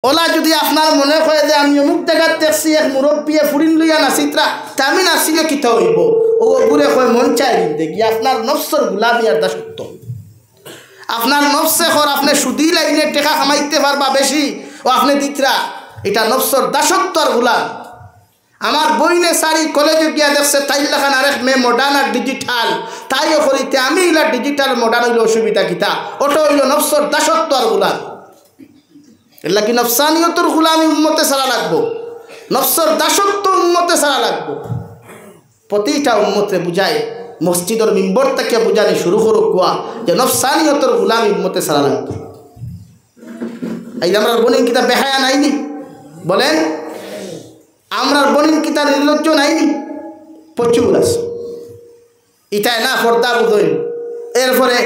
OLA যদি আপনার মনে হয় যে আমি অমুক জায়গার দেখছি এক মুরব্বিয়ে ফুরিন লইয়া নাচিত্রা তা আমি নাচিলে কিতা হইব ও ঘুরে কয় মন চাই দেখি আপনার নফসর গুলামি আর দাসত্ব আপনার নফসে হর আপনি সুদি লাইনে টেকা কামাইতে পারবা বেশি ও আপনি দিতরা এটা নফসর দাসত্ব আর গুলাম আমার বইনে সারি কলেজে গিয়া দেখছে তাই লেখান আরেক মেয়ে মডার্ন আর ডিজিটাল তাইও করিতে আমি ইলা ডিজিটাল মডার্ন হইল অসুবিধা কিতা ওটা হইল নফসর দাসত্ব আর গুলাম এলা কি নফসানিয়তর গুলামি উম্মতে সারা লাগবো নফসর দাসত্ব উম্মতে সারা লাগবো প্রতিটা উম্মতে বুঝায় মসজিদের মিম্বর থেকে বুঝানি শুরু করুক কুয়া যে নফসানিয়তর গুলামি উম্মতে সারা লাগবে এই আমরা বনিন কিতা বেহায়া নাইনি বলেন আমরা বনিন কিতা নির্লজ্জ নাইনি প্রচুর আছে ইটায় না পর্দা বুঝই এরপরে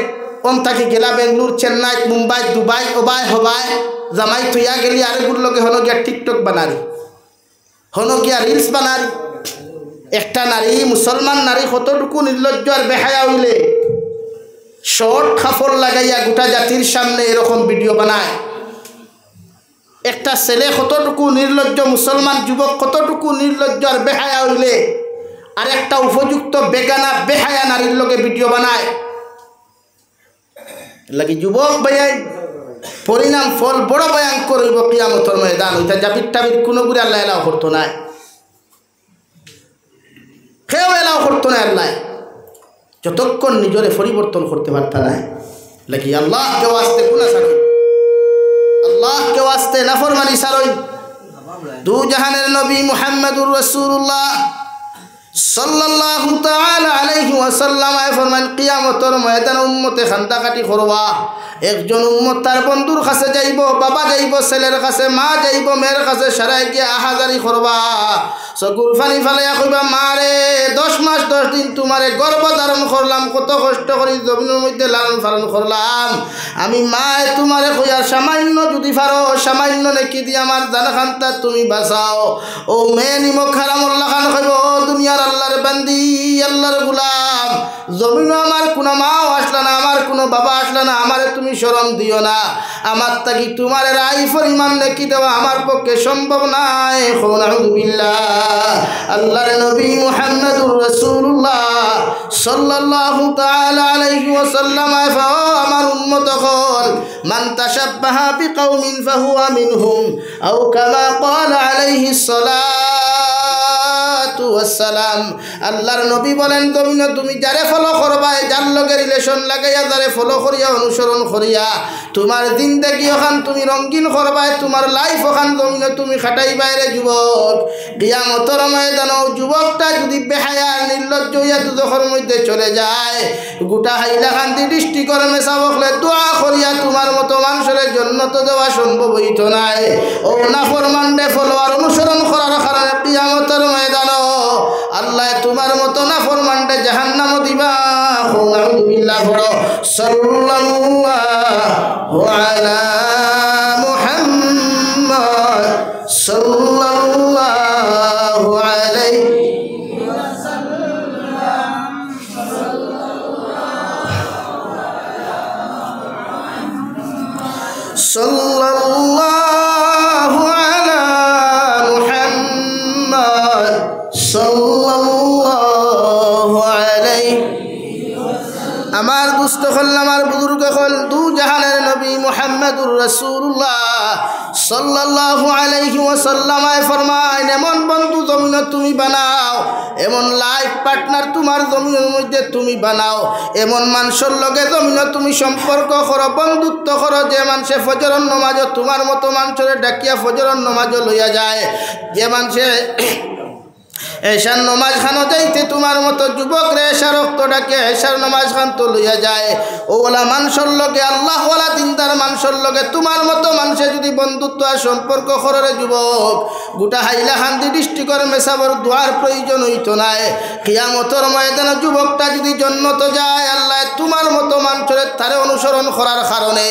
অন্তাকে গেলা বেঙ্গলুর চেন্নাই মুম্বাই দুবাই ওবাই হবাই জামাই থইয়া গেলি আরেকগুলোর লগে হনো গিয়া টিকটক বানারি হনো গিয়া রিলস বানারি একটা নারী মুসলমান নারী কতটুকু নির্লজ্জ আর বেহায়া হইলে শর্ট কাপড় লাগাইয়া গোটা জাতির সামনে এরকম ভিডিও বানায় একটা ছেলে কতটুকু নির্লজ্জ মুসলমান যুবক কতটুকু নির্লজ্জ আর বেহায়া হইলে আর একটা উপযুক্ত বেগানা বেহায়া নারীর লগে ভিডিও বানায় লাগি যুবক ভাইয়াই পরিণাম ফল বড় ভয়ঙ্কর হইব কিয়ামতের ময়দান ওইটা জাবির টাবির কোনো করে আল্লাহ এলাও করতো না কেউ এলাও করতো না আল্লাহ যতক্ষণ নিজরে পরিবর্তন করতে পারত না লাগি আল্লাহ কেউ আসতে গুনাহ ছাড়ই আল্লাহ কেউ আসতে নাফরমানি ছাড়ই দু জাহানের নবী মুহাম্মদুর রাসূলুল্লাহ সাল্লাল্লাহু তাআলা আলাইহি ওয়াসাল্লাম ফরমান কিয়ামতের ময়দানে উম্মতে খান্দাকাটি করবা একজন উম্মত তার বন্ধুর কাছে যাইব বাবা যাইব ছেলের কাছে মা যাইব মেয়ের কাছে সারাই গিয়ে আহাজারি করবা চকুর পানি ফালাইয়া কইবা মারে 10 মাস 10 দিন তোমারে গর্ভ ধারণ করলাম কত কষ্ট করি জমিনের মধ্যে লালন পালন করলাম আমি মায়ে তোমারে কইয়া সামান্য যদি পারো সামান্য নেকি দিয়ে আমার জানাখানটা তুমি বাঁচাও ও মেয়ে নিমক হারামুল্লাহ খান কইব দুনিয়ার আল্লাহর বান্দি আল্লাহর গোলাম জমিনও আমার কোনো মাও আসলো না আমার কোনো বাবা আসলো না আমারে তুমি শরম দিও না আমার তাকি তোমার রাই পরিমাণ নেকি দেওয়া আমার পক্ষে সম্ভব নাই আউযুবিল্লাহ আল্লাহর নবী মুহাম্মদুর রাসূলুল্লাহ সাল্লাল্লাহু তাআলা আলাইহি ওয়াসাল্লাম আমার উম্মত হল মান তাশাব্বাহা বিকাউমিন ফাহুয়া মিনহুম আও কামা ক্বালা আলাইহিস সালাতু ওয়াস সালাম আল্লাহর নবী বলেন তুমি যারে ফলো করবা যার লগে রিলেশন লাগাইয়া যারে ফলো করিয়া অনুসরণ করিয়া তোমার জিন্দেগি ওখান তুমি রঙিন করবা তোমার লাইফ ওখান জমিনে তুমি খাটাই বাইরে যুবক কিয়ামতের ময়দানে যুবকটা যদি বেহায়া নির্লজ্জ হইয়া দুজখের মধ্যে চলে যায় গোটা হাইলাকান্দি ডিস্ট্রিক্টের মেসা বকলে দোয়া করিয়া তোমার মতো মানুষের জান্নাতে যাওয়া সম্ভব হইত নাই ও নাফরমানরে ফলোয়ার অনুসরণ করার কারণে কিয়ামতের ময়দানে আল্লাহ তোমার মতো নাফরমানরে জাহান্নামে দিবা আউযুবিল্লাহ বড় সাল্লাল্লাহু আলা মুহাম্মদ সাল্লাল্লাহু আলাইহি সাল্লাল্লাহু আলা মুহাম্মদ সাল্লাল্লাহু আলাইহি আমার দুস্থ হল আমার বুজুর্গ হল দু জাহানের নবী মুহাম্মদুর রাসূলুল্লাহ সাল্লাল্লাহু আলাইহি ওয়াসাল্লাম ফরমায় এমন বন্ধু জমিনে তুমি বানাও এমন লাইফ পার্টনার তোমার জমিনের মধ্যে তুমি বানাও এমন মানুষের লগে জমিনে তুমি সম্পর্ক করো বন্ধুত্ব করো যে মানুষে ফজরের নামাজ তোমার মতো মানুষের ডাকিয়া ফজরের নামাজ লইয়া যায় যে মানুষে এশার নমাজ খানো যাইতে তোমার মতো যুবক রে এশার রক্ত ডাকে এশার নমাজ খান তো লইয়া যায় ওলা মানুষের লগে আল্লাহওয়ালা দিনদার মানুষের লগে তোমার মতো মানুষে যদি বন্ধুত্ব আর সম্পর্ক করে যুবক গোটা হাইলাকান্দি ডিস্ট্রিক্টের মেসাবর দোয়ার প্রয়োজন হইতো নাই কিয়ামতের ময়দানে যুবকটা যদি জান্নাত যায় আল্লাহ তোমার মতো মানুষের তারে অনুসরণ করার কারণে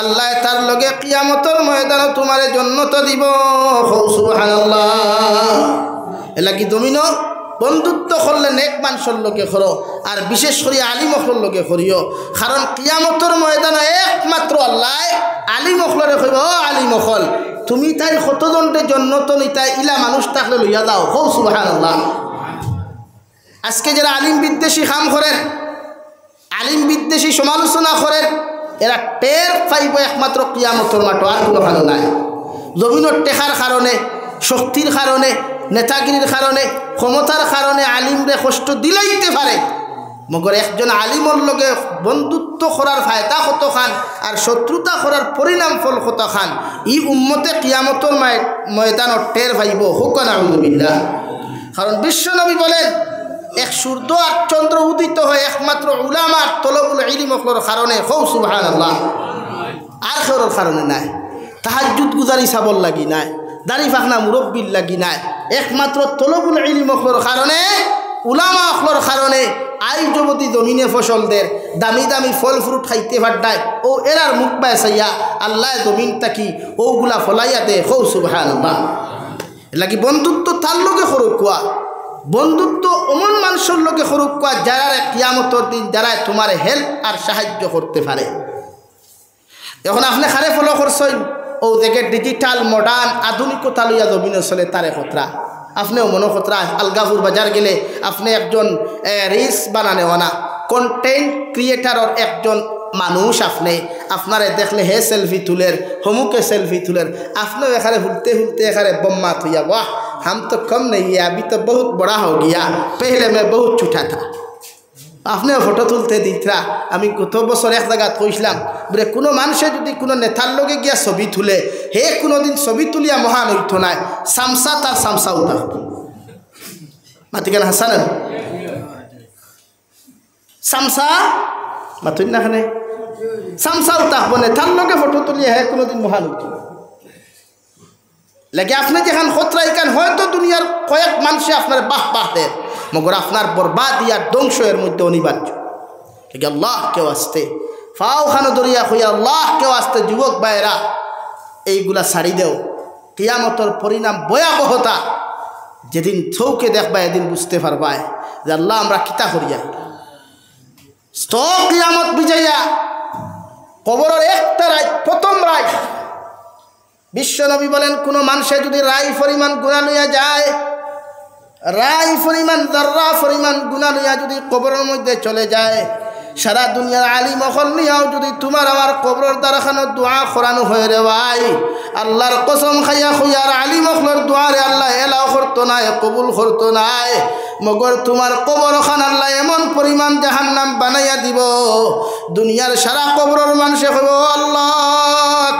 আল্লাহ তার লগে কিয়ামতের ময়দানে তোমারে জান্নাত দিব সুবহানাল্লাহ এলা কি জমিন বন্ধুত্ব করলে নেক মানুষের লগে করো আর বিশেষ করে আলিম অখলর লগে করিও কারণ কিয়ামতের ময়দানে একমাত্র আল্লাহ আলিম অখলরে কইব ও আলিম অখল তুমি তাই কতজনের জন্য তো নিতাই ইলা মানুষ থাকলে লইয়া দাও হো সুবহানাল্লাহ। আজকে যারা আলিম বিদ্বেষী কাম করেন আলিম বিদ্বেষী সমালোচনা করেন এরা টের পাইব একমাত্র কিয়ামতের মাঠে আর কোনো ভালো নাই। জমিনের টেকার কারণে শক্তির কারণে নেতাগিরির কারণে ক্ষমতার কারণে আলিমরে কষ্ট দিলাইতে পারে মগর একজন আলিমর লগে বন্ধুত্ব করার ফায়দা কত খান আর শত্রুতা করার পরিণাম ফল কত খান ই উম্মতে কিয়ামতের ময়দানত টের পাইব হুক নাউযুবিল্লাহ। কারণ বিশ্বনবী বলেন এক সূর্য আর চন্দ্র উদিত হয় একমাত্র উলামার তলবুল ইলমর কারণে হৌ সুবহানাল্লাহ আর কারোর কারণে নাই। তাহাজ্জুদ গুজারি সাবল লাগি নাই দাড়ি ফাখনা মুরব্বির লাগি নাই একমাত্র তলবুল ইলমর কারণে উলামা অখলর কারণে আই যুবতী জমিনে ফসলদের দামি দামি ফল ফ্রুট খাইতে পারডায় ও এরার মুখ পায় চাইয়া আল্লাহ জমিন তাকি ওগুলা ফলাইয়া দে হৌ সুবহানাল্লাহ। লাগি বন্ধুত্ব তার লগে সরু কোয়া বন্ধুত্ব অমন মানুষের লগে সরু কোয়া যারা কিয়ামতের দিন যারা তোমার হেল্প আর সাহায্য করতে পারে। এখন আপনি খারে ফলো করছেন ও দেখে ডিজিটাল মডার্ন আধুনিকতা লইয়া জমিনে চলে তারে খতরা আপনিও মনে খতরা আলগাপুর বাজার গেলে আপনি একজন রিলস বানানেওয়ানা কন্টেন্ট ক্রিয়েটারের একজন মানুষ আপনারে দেখলে হে সেলফি তুলের হমুকে সেলফি তুলের আপনিও এখানে হুলতে হুলতে এখানে বম্মা থইয়া वाह हम तो कम नहीं है अभी तो बहुत बड़ा हो गया पहले मैं बहुत छोटा था। আপনিও ফটো তুলতে দিতরা আমি কত বছর এক জায়গা কইছিলাম বলে কোনো মানুষে যদি কোনো নেতার লগে গিয়া ছবি তুলে হে কোনোদিন ছবি তুলিয়া মহান হইত নাই সামসা তার সামসা উঠা মাতিকেন হাসান সামসা মাতুন না খানে সামসা উঠা বনে তার লগে ফটো তুলিয়া হে কোনোদিন মহান হইত লাগে আপনি যেখান খতরা এখান হয়তো দুনিয়ার কয়েক মানুষে আপনার বাহ বাহ দেন মগর আপনার বরবাদ আর ধ্বংস এর মধ্যে অনিবার্য। আল্লাহ কেউ আসতে ফাও খানো দরিয়া হইয়া আল্লাহ কেউ আসতে যুবক ভাইয়েরা এইগুলা ছাড়ি দেও কিয়ামতের পরিণাম ভয়াবহতা যেদিন চৌকে দেখবা এদিন বুঝতে পারবা যে আল্লাহ আমরা কিতা করিয়া কিয়ামত বিজয়া কবরের একটা রায় প্রথম রায় বিশ্বনবী বলেন কোনো মানুষে যদি রায় পরিমাণ গুনাহ লইয়া যায় রায় পরিমাণ যাররা পরিমাণ গুনাহ লইয়া যদি কবরের মধ্যে চলে যায় সারা দুনিয়ার আলিম অখল নিয়াও যদি তোমার আমার কবরের দ্বারাখানো দোয়া করানো হয়ে রে ভাই আল্লাহর কসম খাইয়া খুইয়ার আলিম অখলর দোয়ারে আল্লাহ এলাও করতো নাই কবুল করতো নাই মগর তোমার কবর খান আল্লাহ এমন পরিমাণ জাহান্নাম বানাইয়া দিব দুনিয়ার সারা কবরের মানুষে কইব আল্লাহ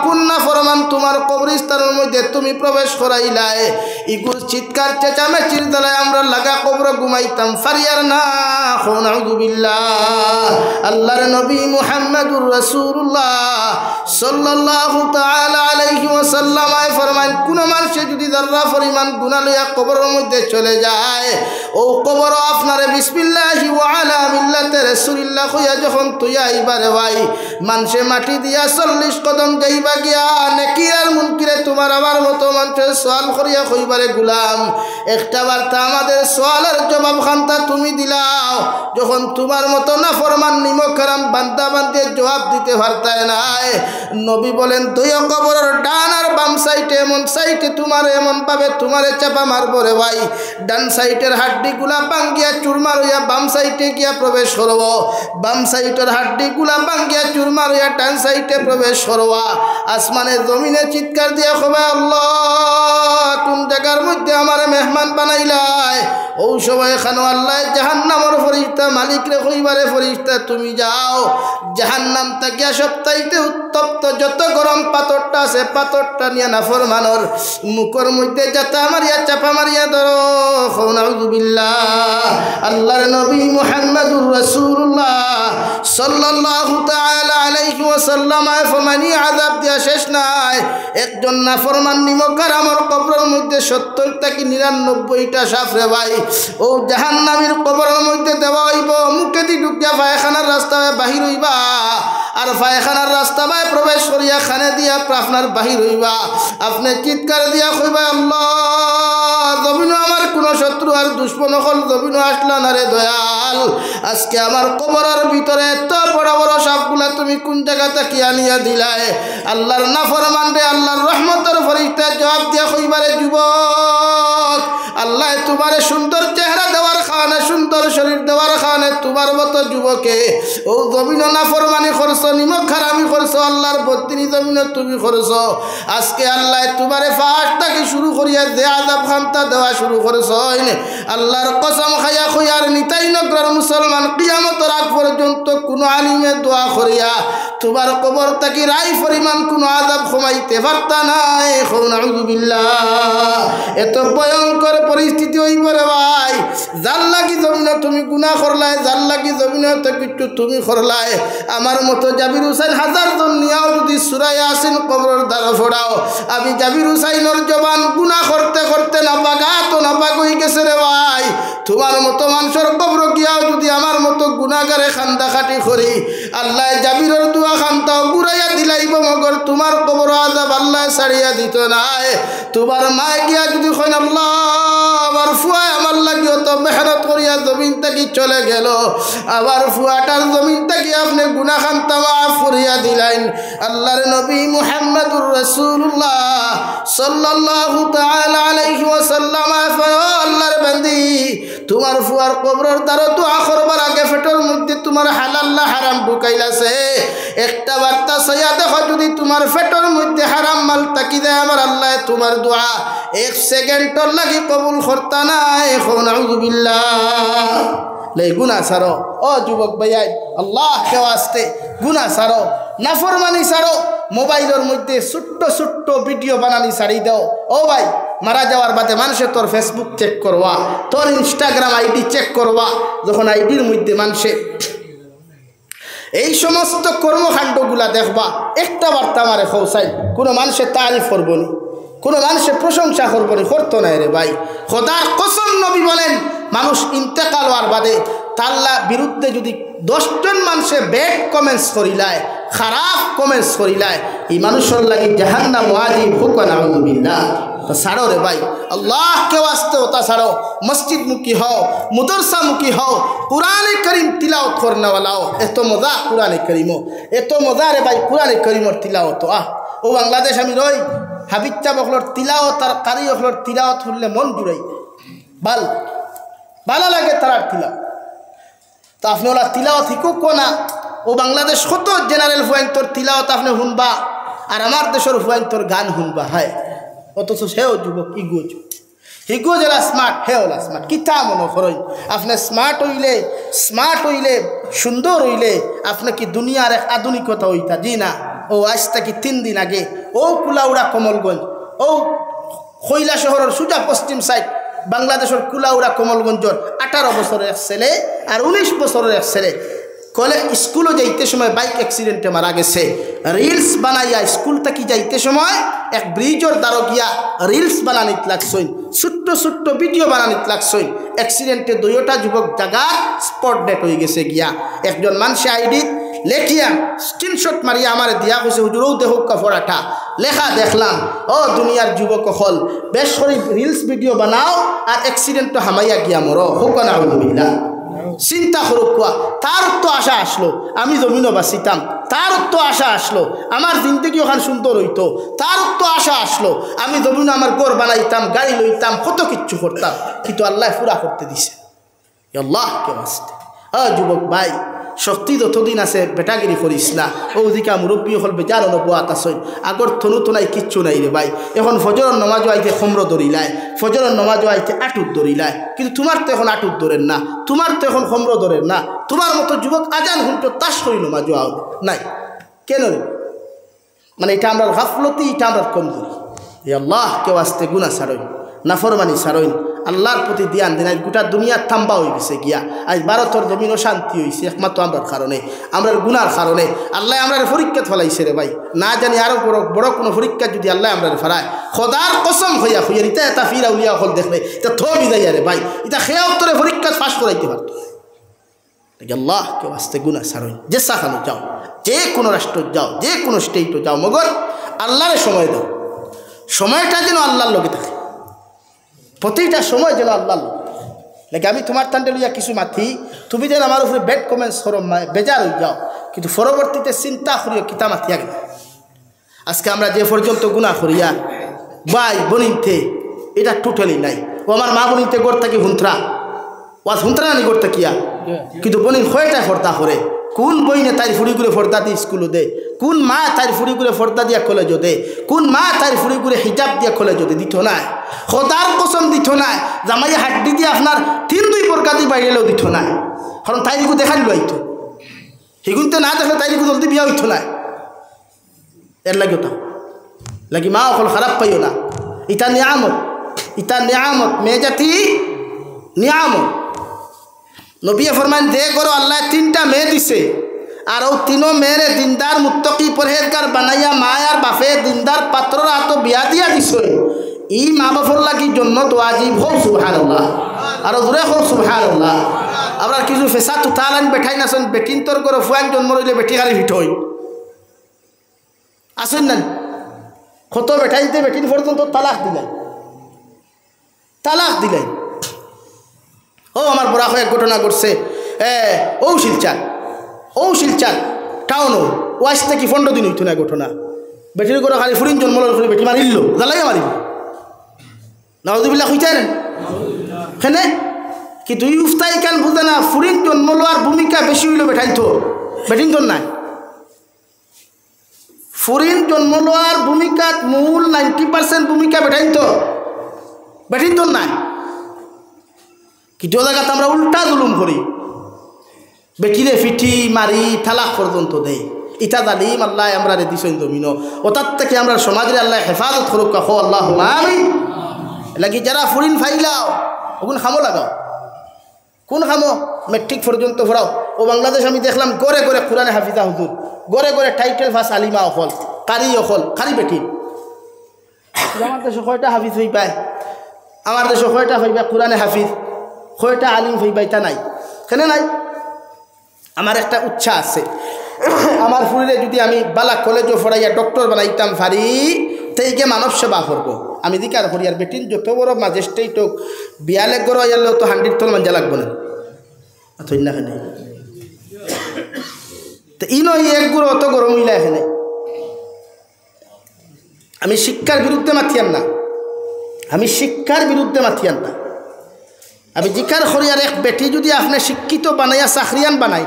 কুন্না ফরমান তোমার কবরস্থানের মধ্যে তুমি প্রবেশ করাইলাই ইগুর চিৎকার চেঁচামেচির দ্বারায় আমরা লাগা কবর ঘুমাইতাম ফারিয়ার না নাউযুবিল্লাহ। আল্লাহর নবী মুহাম্মদুর রাসূলুল্লাহ সাল্লাল্লাহু তাআলা আলাইহি ওয়াসাল্লাম ফরমান কোন মানুষে যদি যারা পরিমাণ গুনাহ লইয়া কবরের মধ্যে চলে যায় ও কবর আপনারে বিসমিল্লাহি ওয়া আলা মিল্লাতি রাসূলিল্লাহ কইয়া যখন তুইয়া আইবারে ভাই মানুষে মাটি দিয়া 40 কদম যাইবা গিয়া নেকির আর মুনকিরে তোমার আমার মতো মানুষের সওয়াল করিয়া কইবারে গোলাম একটা বার্তা আমাদের সওয়ালের জবাব খানটা তুমি দিলাও যখন তোমার মতো নাফরমান নিমকরাম বান্দা বান্দে জবাব দিতে পারতায় নাই নবী বলেন তুই কবরের ডান আর বাম সাইডে এমন সাইডে তোমার এমন ভাবে তোমারে চাপা মারবো রে ভাই ডান সাইডের হাড্ডিগুলা ভাঙ্গিয়া চুরমার হইয়া বাম সাইডে গিয়া প্রবেশ করব বাম সাইডের হাড্ডিগুলা ভাঙ্গিয়া চুরমার হইয়া ডান সাইডে প্রবেশ করবা আসমানে জমিনে চিৎকার দিয়া কবে আল্লাহ কোন জায়গার মধ্যে আমার মেহমান বানাইলাই ও সবাই এখানে আল্লাহ জাহান্নামের ফরিস্তা মালিক রে কইবারে ফরিস্তা তুমি যাও জাহান্নাম থেকে সপ্তাহে উত্তপ্ত যত গরম পাথরটা আছে পাথরটা নিয়ে নাফরমানর মুখের মধ্যে যাতা মারিয়া চাপা মারিয়া ধরো নাউযুবিল্লাহ। আল্লাহর নবী মুহাম্মদুর রাসূলুল্লাহ সাল্লাল্লাহু তাআলা আলাইহি ওয়াসাল্লাম ফরমানি আযাব দিয়া শেষ নাই একজন নাফরমান নিমকরামর কবরের মধ্যে 70 থেকে 99টা সাপ রে ভাই ও জাহান্নামের কবরের মধ্যে দেওয়া হইব মুখে দি ঢুকিয়া পায়খানার রাস্তায় বাহির হইবা আর পায়খানার রাস্তায় প্রবেশ করিয়া খানে দিয়া আপনার বাহির হইবা আপনি চিৎকার দিয়া কইবা আল্লাহ জমিনও আমার কোনো শত্রু আর দুশ্মন হল জমিনও আসলা না রে দয়াল। আজকে আমার কবরের ভিতরে এত বড় বড় সাপগুলা তুমি কোন জায়গা থেকে আনিয়া দিলায়? আল্লাহর নাফরমান রে আল্লাহর রহমতের ফরিস্তা জবাব দিয়া কইবারে যুবক, আল্লাহ তোমারে সুন্দর চেহারা দেওয়ার খানে, সুন্দর শরীর দেওয়ার খানে তোমার মতো যুবকে ও জমিন নাফরমানি করছো, নিমক হারামি করছো, আল্লাহর বত্রিশ জমিন তুমি করছো। আজকে আল্লাহ তোমারে ফাঁস থেকে শুরু করিয়া যে আযাব খান্তা দেওয়া শুরু করছো, আল্লাহর কসম খাইয়া খুইয়ার নিতাই নগরের মুসলমান কিয়ামতের আগ পর্যন্ত কোনো আলিমে দোয়া করিয়া তোমার কবর থেকে রাই পরিমাণ কোনো আযাব কমাইতে পারতা নাই। নাউযু বিল্লাহ। এত ভয়ঙ্কর পরিস্থিতি হইব রে ভাই, যার লাগি জমিনে তুমি গুনাহ করলাই, যার লাগি জমিনে তো কিছু তুমি করলাই। আমার মতো জাবির হুসাইন হাজার জন নিয়াও যদি সূরা ইয়াসিন কবরের দ্বারা ফোড়াও, আমি জাবির হুসাইনের জবান গুনাহ করতে করতে নাপাক নাপাক হয়ে গেছে রে ভাই। তোমার মতো মানুষের কবর গিয়াও যদি আমার মতো গুনাহগারে খান্দা খাটি করি, আল্লাহ জাবিরের দোয়া খান্তাও ঘুরাইয়া দিলাইব, মগর তোমার কবর আযাব আল্লাহ ছাড়িয়া দিত নাই। তোমার মা গিয়া যদি কইন আল্লাহ আমার ফুয়া আমার লাগিও তো মেহনত করিয়া জমিন থেকে চলে গেল, আবার ফুয়াটার জমিন থেকে আপনি গুনাহ খান্তা মাফ করিয়া দিলেন। আল্লাহর নবী মুহাম্মদুর রাসূলুল্লাহ সাল্লাল্লাহু তাআলা আলাইহি ওয়াসাল্লাম আল্লাহর বান্দি, তোমার ফুয়ার কবরের দ্বারা দোয়া করবার আগে পেটের মধ্যে তোমার হালাল না হারাম ঢুকাইলাছে, একটা বার্তা ছায়া দেখো, যদি তোমার পেটের মধ্যে হারাম মাল তাকি দেয় আমার আল্লাহ তোমার দোয়া এক সেকেন্ডর লাগি কবুল করতা নাই। নাউযু বিল্লাহ। লে গুনাহ ছাড়ো ও যুবক ভাইয়াই, আল্লাহ কে ওয়াস্তে গুনাহ ছাড়ো, নাফরমানি ছাড়ো, মোবাইলের মধ্যে ছোট্ট ছোট্ট ভিডিও বানানি ছাড়ি দাও। ও ভাই, মারা যাওয়ার বাদে মানুষে তোর ফেসবুক চেক করবা, তোর ইনস্টাগ্রাম আইডি চেক করবা, যখন আইডির মধ্যে মানুষে এই সমস্ত কর্মকাণ্ডগুলা দেখবা, একটা বার্তা আমারে খৌসাই, কোনো মানুষের তারিফ করবনি, কোনো মানুষের প্রশংসা করবনি, করতো নাই রে ভাই। খোদার কসম নবী বলেন, মানুষ ইন্তেকাল হওয়ার বাদে তাল্লা বিরুদ্ধে যদি 10 জন মানুষে ব্যাড কমেন্টস করিলায়, খারাপ কমেন্টস করিলায়, এই মানুষের লাগি জাহান্নাম ওয়াজিব। হুকুম নাউযু বিল্লাহ। তো ছাড়ো রে ভাই, আল্লাহকে ওয়াস্তে ওটা ছাড়ো, মসজিদ মুখী হও, মুদরসা মুখী হও, কুরআনে করিম তিলাওয়াত করনেওয়ালা হও। এত মজা কুরআনে করিমও, এত মজা রে ভাই কুরআনে করিমর তিলাওয়াত। ও বাংলাদেশ আমি রই, হাবিচ্চা বকলর তিলাওয়াত আর কারি বকলর তিলাওয়াত শুনলে মন জুড়াই ভালো লাগে তারার তিলাওয়াত। তো আপনি ওলা তিলাওয়াত শিকুক না, ও বাংলাদেশ কত জেনারেল ফুয়াইন্তর তিলাওয়াত আপনি শুনবা, আর আমার দেশের ফুয়াইন্তর গান শুনবা। হয় অথচ সেও যুবক ইগোজ, হিগো যারা স্মার্ট হে ওলা স্মার্ট। কিতা মনে করেন আপনি স্মার্ট হইলে সুন্দর হইলে আপনি কি দুনিয়ার এক আধুনিকতা হইতা? জি না। ও আজ থেকে 3 দিন আগে ও কুলাউড়া কমলগঞ্জ, ও কৈলা শহরের সোজা পশ্চিম সাইড বাংলাদেশের কুলাউড়া কমলগঞ্জর 18 বছরের এক ছেলে আর 19 বছরের এক ছেলে স্কুলে যাইতে সময় বাইক অ্যাক্সিডেন্টে মারা গেছে। রিলস বানাইয়া স্কুল থেকে যাইতে সময় এক ব্রিজের দ্বারা গিয়া রিলস বানানিত লাগছই, ছোট্ট ছোট্ট ভিডিও বানানিত লাগছই। অ্যাক্সিডেন্টে 2টা যুবক জায়গা স্পট ডেট হয়ে গেছে গিয়া। একজন মানুষে আইডি লেখিয়া স্ক্রিনশট মারিয়া আমার দিয়া কইছে, হুজুরও দেখুক কাপড়াটা লেখা দেখলাম, ও দুনিয়ার যুবক হল বেশ করে রিলস ভিডিও বানাও আর অ্যাক্সিডেন্ট হামাইয়া গিয়া মরো। হুক নাউযু বিল্লাহ। চিন্তা করুক, কোয়া তার তো আশা আসলো আমি জমিনও বাঁচিতাম, তার তো আশা আসলো আমার জিন্দগি ওখান সুন্দর হইতো, তার তো আশা আসলো আমি জমিন আমার ঘর বানাইতাম, গাড়ি লইতাম, কত কিচ্ছু করতাম, কিন্তু আল্লাহ পুরা করতে দিছে। আল্লাহ কে বাঁচতে। যুবক ভাই, শক্তি যতদিন আছে বেটাগিরি করিস না। ও দিকা মুরব্বী হল বেজার অনুবাত আসই, আগর থনু তো নাই, কিচ্ছু নাই রে ভাই। এখন ফজরের নমাজও আইতে খমর দরিলায়, ফজরের নমাজও আইতে আটুর দরিলায়, কিন্তু তোমার তো এখন আটুর ধরেন না, তোমার তো এখন খমর ধরেন না। তোমার মতো যুবক আজান হুন্টো তাস করি নমাজও আও নাই কেন রে? মানে এটা আমরা গাফলতি, এটা আমরা কমজোরি। আল্লাহ কেউ আসতে গুনাহ ছাড়ই, নাফরমানি ছাড়ই, আল্লাহর প্রতি ধ্যান দিন। আজ গোটা দুনিয়ার থাম্বা হয়ে গেছে গিয়া। আজ ভারতের জমিনও শান্তি হয়েছে একমাত্র আমরার কারণে, আমরার গুনার কারণে। আল্লাহ আমরা পরীক্ষা ফেলাইছে রে ভাই, না জানি আরো বড় কোনো পরীক্ষা যদি আল্লাহ আমরা ফেলায়, খোদার কসম হইয়া ইতা এটা ফিরা উলিয়া হল দেখলে এটা থবি যাই রে ভাই, এটা খেয়ে উত্তরে পরীক্ষা পাস করাইতে পারতো। আল্লাহ কেউ আসতে গুনাহ ছাড়ই, যে সাখানো যাও, যে কোনো রাষ্ট্র যাও, যে কোনো স্টেটও যাও, মগর আল্লাহরে সময় দাও, সময়টা যেন আল্লাহর লগে থাকে। প্রতিটা সময় যেন আল্লাহ লাগে আমি তোমার তান্ডে লইয়া কিছু মাথি তুমি যেন আমার উপরে ব্যাড কমেন্টস করো বেজার হয়ে যাও কিন্তু পরবর্তীতে চিন্তা করিও কিতা মাথিয়া গেল আজকে আমরা যে পর্যন্ত গুনাহ করিয়া ভাই বনিতে এটা টোটালি নাই ও আমার মা বনিতে গড় থাকি হুন্ত্রা ওয়াজ হুন্ত্রা নানি গড় থাকিয়া কিন্তু বনিন কয়টা ফর্দা করে কোন বইনে তাই ফুড়ি করে ফর্দা দিয়ে স্কুলে দে কোন মা তাই ফুড়ি করে ফর্দা দিয়া কলেজও দে কোন মা তাই ফুড়ি করে হিজাব দিয়া কলেজও দে দিত না খোদার কসম দিত না জামাই হাড্ডি দিয়ে আপনার 3-2 প্রকার দিয়ে বাইরেও দিত না কারণ তাইরিকু দেখাই লইতো সেগুন তো না দেখলে তাইরিকু জলদি বিয়া হইতো না এর লাগে ওটা লাগি মা অকল খারাপ পাইও না ইটা নিয়ামত মেয়ে জাতি নিয়ামত নবী ফরমান দে করো আল্লাহ 3টা মেয়ে দিছে আর ও 3 মেয়েরে দিনদার মুত্তাকি পরহেজগার বানাইয়া মায়ার বাপে দিনদার পাত্ররা তো বিয়া দিয়া দিছে ই মা বাপর লাগি জন্য তো ওয়াজিব হোক সুবহানাল্লাহ আর জোরে হোক সুবহানাল্লাহ আমরা কিছু ফেসা তুতালান বেঠাই নাছেন বেটিন তোর করে ফুয়ান জন্ম রইলে বেটি খালি ভিটই আসেন না কত বেঠাইতে বেটিন পর্যন্ত তালাক দিলাই ও আমার বড় এক ঘটনা ঘটছে ও শিলচার টাউনও ওয়াইস থেকে 15 দিন হইতো না ঘটনা বেটির করে খালি ফুরিন জন্ম করে বেটি মারিল জ্বালাই মারিল নাউজুবিল্লাহ হইতে না কেন কি দুই উফতাই কান বুঝে না ফুরিন জন্ম লওয়ার ভূমিকা বেশি হইল বেঠাইতো বেটিন জন নাই ফুরিন জন্ম লওয়ার ভূমিকা মূল 90% ভূমিকা বেঠাইতো বেটিন জন নাই কিছু জায়গাতে আমরা উল্টা জুলুম করি বেটিরে ফিটি মারি তালাক পর্যন্ত দেই ইটা জালিম আল্লাহ আমরা রে দিছেন জমিন ও তার থেকে আমরা সমাজের আল্লাহ হেফাজত করুক কাহো আল্লাহ আমিন লাগি যারা ফুরিন ফাইলাও ওগুন খামো লাগাও কোন খামো মেট্রিক পর্যন্ত পড়াও ও বাংলাদেশ আমি দেখলাম গড়ে গড়ে কোরআনে হাফিজা হুজুর গড়ে গড়ে টাইটেল ফাস আলিমা অকল কারি অকল কারি বেটি আমার দেশে কয়টা হাফিজ হই পায় আমার দেশে কয়টা হইবা কোরআনে হাফিজ কয়টা আলিম হইবাই তা নাই কেন নাই আমার একটা উচ্ছা আছে আমার ফুরিলে যদি আমি বালা কলেজও পড়াইয়া ডক্টর বানাইতাম পারি তেইকে মানব সেবা করবো আমি দিকার করি আর বেটিন যত বড় মাজেস্টেই তো বিয়ালে গড় আইলেও তো 100 তল মাঞ্জা লাগবো না আতই না এখানে তো ইনো এক গুঁড়ো অত গরম হইলা এখানে আমি শিক্ষার বিরুদ্ধে মাথিয়ান না আমি জিকার করি আর এক বেটি যদি আপনি শিক্ষিত বানাইয়া চাকরিয়ান বানাই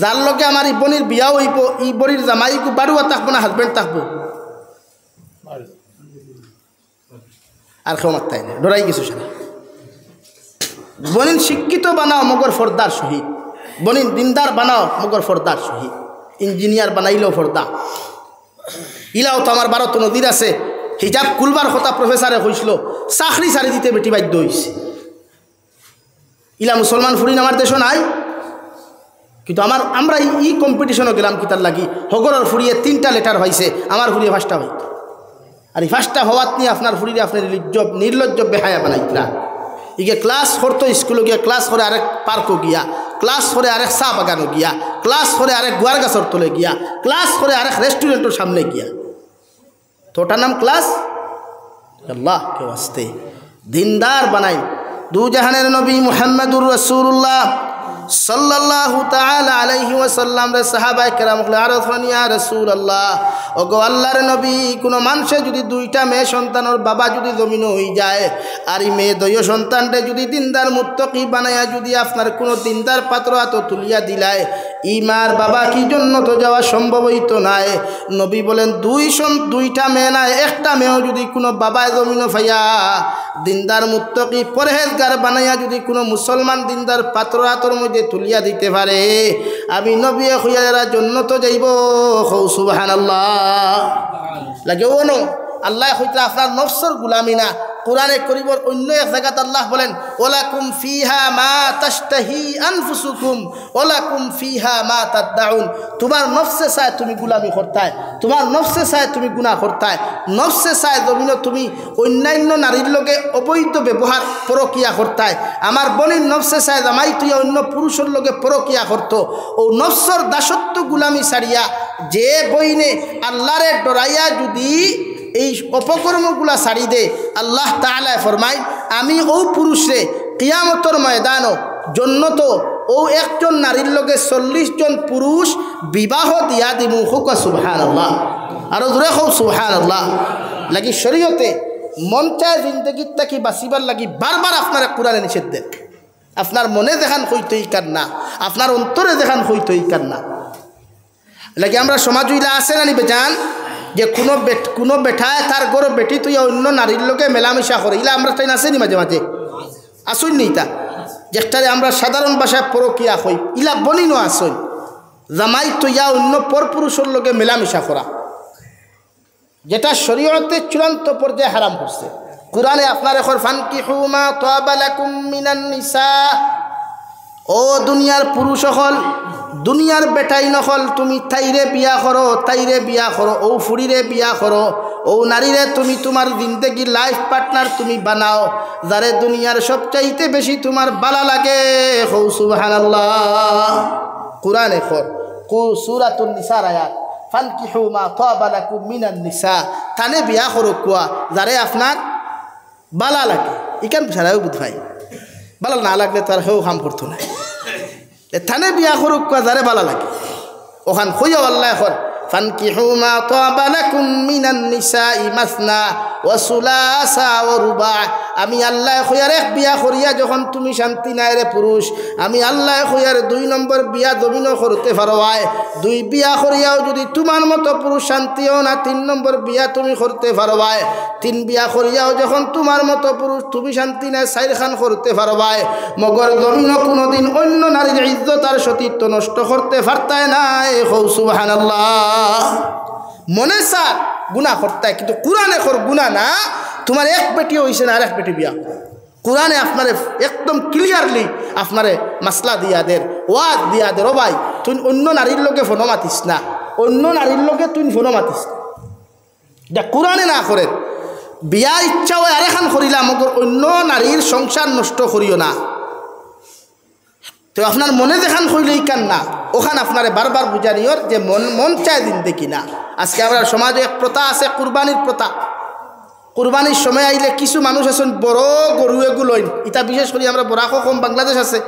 যার লগে আমার ইবনির বিয়াও হইব ইবনির জামাইকু বাড়ুয়া থাকবো না হাজবেন্ড থাকবো আর কেউ মাত্তাই না ডরাই গেছো সারা বনিন শিক্ষিত বানাও মগর ফর্দার শহীদ বনিন দিনদার বানাও মগর ফর্দার শহীদ ইঞ্জিনিয়ার বানাইলেও ফর্দা ইলাও তো আমার 12 নদীর আছে হিজাব কুলবার কথা প্রফেসরে কইছিল চাকরি ছাড়ি দিতে বেটি বাধ্য হইছে ইলা মুসলমান ফুরিন আমার দেশও নাই কিন্তু আমরা ই কম্পিটিশনও গেলাম কিতার লাগি হগরের ফুরিয়ে 3টা লেটার হয়েছে আমার ফুরিয়ে 5টা হইত আর এই 5টা হওয়াত নিয়ে আপনার ফুরিয়ে আপনার নির্লজ্জ বেহায়া বানাইতরা ইগে ক্লাস করতো স্কুলে গিয়া ক্লাস করে আরেক পার্কও গিয়া ক্লাস করে আরেক চা বাগানও গিয়া ক্লাস করে আরেক গুয়ার গাছর তলে গিয়া ক্লাস করে আরেক রেস্টুরেন্টের সামনে গিয়া তো ওটার নাম ক্লাস আল্লাহ কে ওয়াস্তে দিনদার বানাই দু জাহানের নবী মুহাম্মদুর রাসূলুল্লাহ সাল্লাল্লাহু তাআলা আলাইহি ওয়াসাল্লাম রে সাহাবায়ে কেরাম বলে আর ইয়া রাসূলুল্লাহ ওগো আল্লাহর নবী কোন মানুষে যদি 2টা মেয়ে সন্তানের বাবা যদি জমিন হই যায় আর এই মেয়ে দয় সন্তানরে যদি দিনদার মুত্তাকি বানায়া যদি আপনার কোন দিনদার পাত্র হাত তুলিয়া দিলায় ইমার বাবা কি জন্য তো যাওয়া সম্ভব হইতো না নবী বলেন 2টা মেয়ে না একটা মেয়েও যদি কোনো বাবা জমিন ফাইয়া দিনদার মুত্তাকি পরহেজগার বানায়া যদি কোনো মুসলমান দিনদার পাত্র হাতর মধ্যে তুলিয়া দিতে পারে আমি নবী খুইয়ারা জন্য তো যাইব সুবহানাল্লাহ লাগে ওনো আল্লাহ হইতে আপনার নফসর গুলামি না কোরআনে করিবর অন্য এক জায়গাতে আল্লাহ বলেন ওয়ালাকুম ফিহা মা তাশতাহি আনফুসুকুম ওয়ালাকুম ফিহা মা তাদউন তোমার নফসে চায় তুমি গুলামি করতায় তোমার নফসে চায় তুমি গুনাহ করতায় নফসে চায় জমিন তুমি অন্যান্য নারীর লগে অবৈধ ব্যবহার পরকিয়া করতায় আমার বনির নফসে চায় জামাই তুই অন্য পুরুষের লগে পরকিয়া করত ও নফসর দাসত্ব গুলামি ছাড়িয়া যে বইনে আল্লাহরে ডরাইয়া যদি এই অপকর্মগুলা ছাড়ি দে আল্লাহ তাআলা ফরমায় আমি ও পুরুষরে কিয়ামতের ময়দানও জন্নত ও একজন নারীর লগে 40 জন পুরুষ বিবাহ দিয়া দিমু হুক সুবহানাল্লাহ আর জোরে হোক সুবহানাল্লাহ লাগি শরীয়তে মন চায় জিন্দগির তাকি বাঁচিবার লাগি বারবার আপনার কোরআনে নিষেধ দেন আপনার মনে দেখান হইতই কার না আপনার অন্তরে দেখান হইতই কার না লাগে আমরা সমাজ হইলা আছে না নিবে জান যে কোনো বেঠায় তার গরো বেটি তুই অন্য নারীর লোকে মেলামেশা করে ইলা আমরা তাই আছে নি মাঝে মাঝে আসুন নি তা যেটারে আমরা সাধারণ ভাষায় পরকিয়া হই ইলা বনিনো আসুন জামাই তুইয়া অন্য পরপুরুষের লোকে মেলামেশা করা যেটা শরীয়তে চূড়ান্ত পর্যায়ে হারাম করছে কুরআনে আপনার এখন ফানকিহু মা তাবা লাকুম মিনান নিসা ও দুনিয়ার পুরুষ হল দুনিয়ার বেটাই নহল তুমি তাইরে বিয়া করো ও ফুড়িরে বিয়া করো ও নারীরে তুমি তোমার জিন্দেগির লাইফ পার্টনার তুমি বানাও যারে দুনিয়ার সবচাইতে বেশি তোমার ভালো লাগে হৌ সুবহানাল্লাহ কুরআনে কর সূরাতুন নিসার আয়াত ফানকিহু মা তাবা লাকুম মিনান নিসা তানে বিয়া করো কুয়া যারে আপনার ভালো লাগে ইকান ছাড়াও বুঝ ভাই ভালো না লাগলে তার হেউ কাম করতো না থানে বিয়া করুক যারে ভালো লাগে ওখান হইয়া আল্লাহ এখন ফানকিহু মা তাবা লাকুম মিনান নিসাই মাসনা ওয়া সুলাসা ওয়া রুবা আমি আল্লাহ কইয়ার এক বিয়া করিয়া যখন তুমি শান্তি নাই রে পুরুষ আমি আল্লাহ কইয়ার 2 নম্বর বিয়া জমিনও করতে পারোয় 2 বিয়া করিয়াও যদি তোমার মতো পুরুষ শান্তিও না 3 নম্বর বিয়া তুমি করতে পারোয় 3 বিয়া করিয়াও যখন তোমার মতো পুরুষ তুমি শান্তি নাই 4 খান করতে পারোয় মগর জমিনও কোনোদিন অন্য নারীর ইজ্জত আর সতীত্ব নষ্ট করতে পারতায় না হৌ সুবহানাল্লাহ মনে সার গুনাহ করতে কিন্তু কুরআনে কর গুনাহ না তোমার এক বেটি হইছে না আর এক বেটি বিয়া কুরআনে আপনারে একদম ক্লিয়ারলি আপনারে মাসলা দিয়া দের ওয়াজ দিয়া দের ও ভাই তুই অন্য নারীর লগে ফোন মাতিস না অন্য নারীর লগে তুই ফোন মাতিস যা কুরআনে না করে বিয়া ইচ্ছা হয় আরেকখান করিলা মগর অন্য নারীর সংসার নষ্ট করিও না তো আপনার মনে দেখান হইলেই কান না ওখান আপনারে বারবার বুঝানিওর যে মন চায় দিন দেখি না আজকে আমরা সমাজে এক প্রথা আছে কুরবানির প্রথা কুরবানির সময় আইলে কিছু মানুষ আছেন বড় গরু এগুলো ইটা বিশেষ করে আমরা বরাকো কম বাংলাদেশ আছে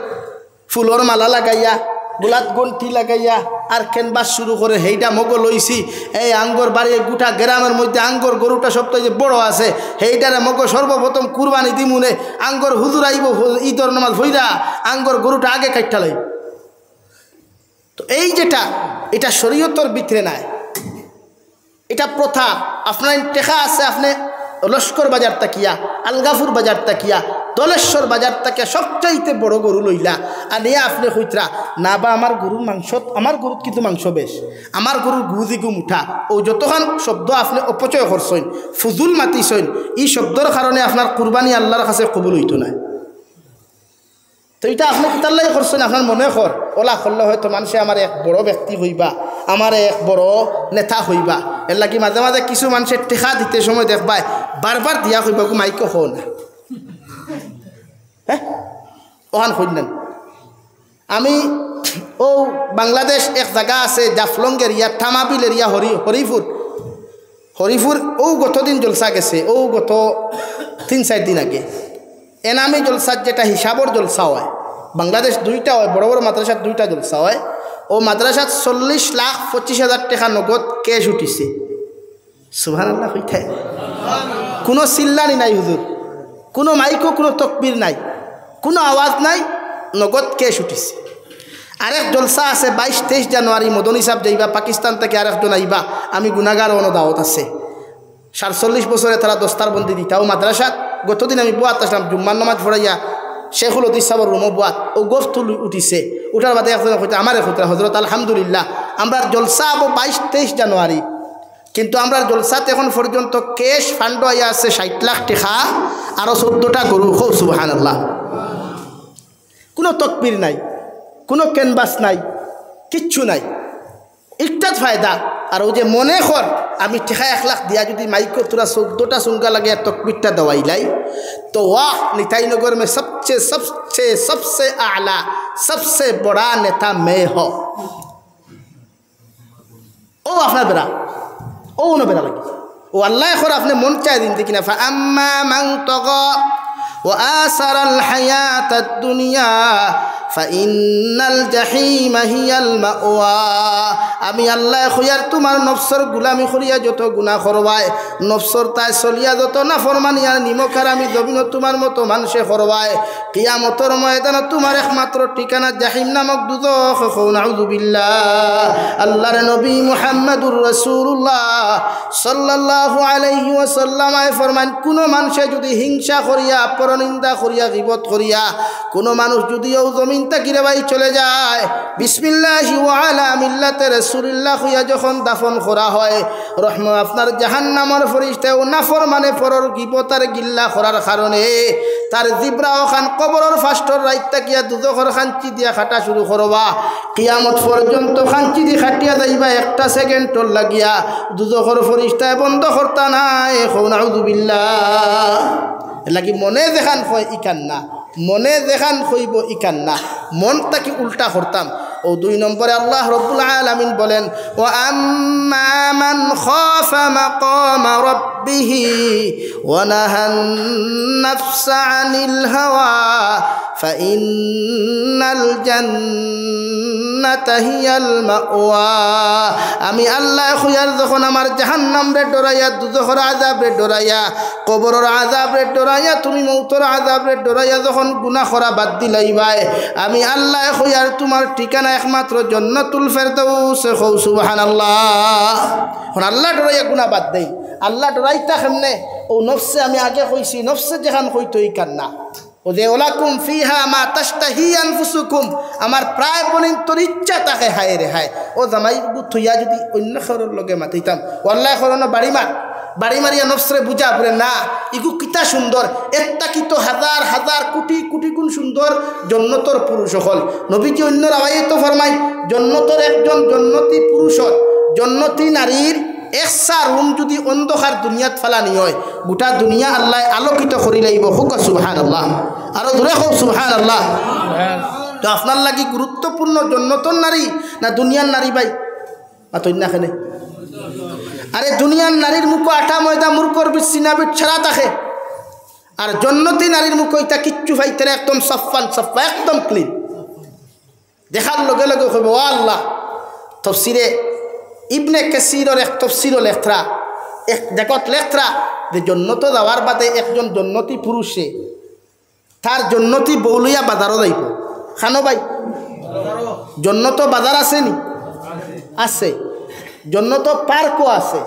ফুলর মালা লাগাইয়া গোলাত গন্টি লাগাইয়া আর কেনবাস শুরু করে হেইটা মগ লইছি এই আঙ্গর বাড়ি গোটা গ্রামের মধ্যে আঙ্গর গরুটা সবটাই যে বড় আছে হেইটারে মগ সর্বপ্রথম কুরবানি দিমুনে আঙ্গর হুজুর আইব ঈদর নামাজ হইরা আঙ্গর গরুটা আগে কাটটা লই তো এই যেটা এটা শরীয়তর ভিতরে নাই এটা প্রথা আপনার টেকা আছে আপনি লস্কর বাজার তাকিয়া আলগাফুর বাজার তাকিয়া দলেশ্বর বাজার তাকিয়া সবচাইতে বড় গরু লইলা আর নিয়ে আপনি হইতরা না বা আমার গরুর মাংস আমার গরুর কিন্তু মাংস বেশ আমার গরুর গুদিগু মুঠা ও যতক্ষণ শব্দ আপনি অপচয় করছেন ফুজুল মাতিছেন এই শব্দর কারণে আপনার কুরবানি আল্লাহর কাছে কবুল হইতো না তো এটা আপনি কিতাল্লাই করছেন আপনার মনে কর ওলা করলে হয়তো মানুষে আমার এক বড় ব্যক্তি হইবা আমার এক বড় নেতা হইবা এর লাগি মাঝে মাঝে কিছু মানুষের টেকা দিতে সময় দেখবাই বারবার দিয়া হইবা মাইক হো না হ্যাঁ ওখান হইলেন আমি ও বাংলাদেশ এক জায়গা আছে জাফলং এরিয়া থামাবিল এরিয়া হরিপুর ও গতদিন জলসা গেছে ও গত 3-4 দিন আগে এনামি জলসার যেটা হিসাবর জলসা হয় বাংলাদেশ 2টা হয় বড় বড় মাদ্রাসার 2টা জলসা হয় ও মাদ্রাসাত 40,25,000 টাকা নগদ ক্যাশ উঠিছে সুবহানাল্লাহ হইতে কোনো চিল্লানি নাই হুজুর কোনো মাইকো কোনো তকবীর নাই কোনো আওয়াজ নাই নগদ ক্যাশ উঠিছে আরেক জলসা আছে 22-23 জানুয়ারি মদনী সাহেব যাইবা পাকিস্তান থেকে আরেকজন আইবা আমি গুনাহগার অন দাওয়াত আছে 47 বছরে তারা দস্তার বন্দি দিতাও মাদ্রাসাত গতদিন আমি বুয়াত আসলাম জুম্মার নামাজ পড়াইয়া শেখুল অদিস সাহর রুমো বুয়াত ও গোফ তুল উঠিছে উঠার বাদে একজন হইতে আমার হইতে হজরত আলহামদুলিল্লাহ আমরা জলসা আবো 22-23 জানুয়ারি কিন্তু আমরা জলসাতে এখন পর্যন্ত ক্যাশ ফান্ড আইয়া আছে 60 লাখ টাকা আরও 14টা গরু হো সুবহানাল্লাহ কোনো তকবীর নাই কোনো ক্যানভাস নাই কিচ্ছু নাই একটাত ফায়দা আর ও যে মনে কর আমি টেকা 1 লাখ দিয়া যদি মাইকো তোরা 14টা সুঙ্গা লাগে তকবীরটা দেওয়াইলাই तो वाह निताईनगर में सबसे आला सबसे बड़ा नेता मैं हो ओ अपना बेरा ओ न बेरा लगी ও আল্লাহ এখন আপনি মন চাই দিন কিনা ফা আম্মা মান তাগা ওয়া আসারাল হায়াতাদ দুনিয়া ফাইন্নাল জাহিমা হিয়াল মাওয়া আমি আল্লাহ খুয়ার তোমার নফসর গুলামি করিয়া যত গুনাহ করবায় নফসর তাই চলিয়া যত নাফরমানি আর নিমখার আমি জমিন তোমার মতো মানুষে করবায় কিয়ামতের ময়দানে তোমার একমাত্র ঠিকানা জাহিম নামক দুজখ নাউযু বিল্লাহ আল্লাহর নবী মুহাম্মদুর রাসূলুল্লাহ সাল্লাল্লাহু আলাইহি ওয়াসাল্লাম ফরমান কোন মানুষে যদি হিংসা করিয়া পরনিন্দা করিয়া গীবত করিয়া কোন মানুষ যদিও জমিন তাকিরে ভাই চলে যায় বিসমিল্লাহি ওয়া আলা মিল্লাতি রাসূলিল্লাহ হইয়া যখন দাফন করা হয় রহমত আপনার জাহান্নামের ফেরেশতা ও নাফরমানে পরর গীবত আর গিল্লা করার কারণে তার জিবরা ওখান কবরের ফাস্টর রাইত তাকিয়া দুজখর খাঞ্চি দিয়া খাটা শুরু করবা কিয়ামত পর্যন্ত খাঞ্চি দি খাটিয়া যাইবা একটা সেকেন্ডর লাগিয়া দুজখর ফেরেশতা বন্ধ করতা নাই নাউযু বিল্লাহ লাগি মনে দেখান হয় ইকান না মনে দেখান হইব ইকান না মন তাকে উল্টা করতাম ও 2 নম্বরে আল্লাহ রাব্বুল আলামিন বলেন ওয়া আম্মা মান খাফা মাকামা রাব্বিহ ওয়া নাহান নাফসা আনিল হাওয়া ফাইন্নাল জান্নাতা হিয়াল মাওয়া আমি আল্লাহ খুয়ার যখন আমার জাহান্নাম রে ডরাইয়া দুজখর আযাব রে ডরাইয়া কবরের আযাব রে ডরাইয়া তুমি মউতের আযাব রে ডরাইয়া যখন গুনাহ করা বাদ দিলাইবাই আমি আল্লাহ খুয়ার তোমার ঠিকানা একমাত্র জান্নাতুল ফেরদাউস কও সুবহানাল্লাহ এখন আল্লাহ ডরাইয়া গুনাহ বাদ দেই আল্লাহ ডরাইতা কেমনে ও নফসে আমি আগে কইছি নফসে যেখান কইতই কান্না ও যে ওলাকুম ফিহা মা তাশতাহি আনফুসুকুম আমার প্রায় বলিন তোর ইচ্ছা তাকে হায় রে হায় ও জামাই থইয়া যদি অন্য খরর লগে মাতিতাম ওয়াল্লাহ খরনো বাড়ি মারিয়া নফসরে বুঝা পড়ে না ইগু কিতা সুন্দর একটা কিতো হাজার হাজার কোটি কোটি গুণ সুন্দর জন্নতর পুরুষ হল নবীজি অন্য রাওয়ায়ে তো ফরমাই জন্নতর একজন জন্নতি পুরুষ জন্নতি নারীর একসা রুম যদি অন্ধকার দুনিয়াত ফালানি হয় গোটা দুনিয়া আল্লাহ আলোকিত করি লাইব হুক সুবহানাল্লাহ আরো দূরে হোক সুবহানাল্লাহ তো আপনার লাগি গুরুত্বপূর্ণ জন্নতর নারী না দুনিয়ার নারী ভাই মাতইনাখানে আরে দুনিয়ার নারীর মুখ আটা ময়দা মূর্খর বিচ্ছিন্নাবিট ছাড়া থাকে আর জন্নতি নারীর মুখ ওইটা কিচ্ছু ভাইতে একদম সাফা একদম ক্লিন দেখার লগে লগে কইব ও আল্লাহ তফসিরে ইবনে কাসিরের এক তফসিরও লেখরা এক দেখত লেখরা যে জন্নত যাওয়ার বাদে একজন জন্নতি পুরুষে তার জন্নতি বৌলিয়া বাজারও যাইব খানো ভাই জন্নত বাজার আছে নি আছে জন্নত পার্কও আছে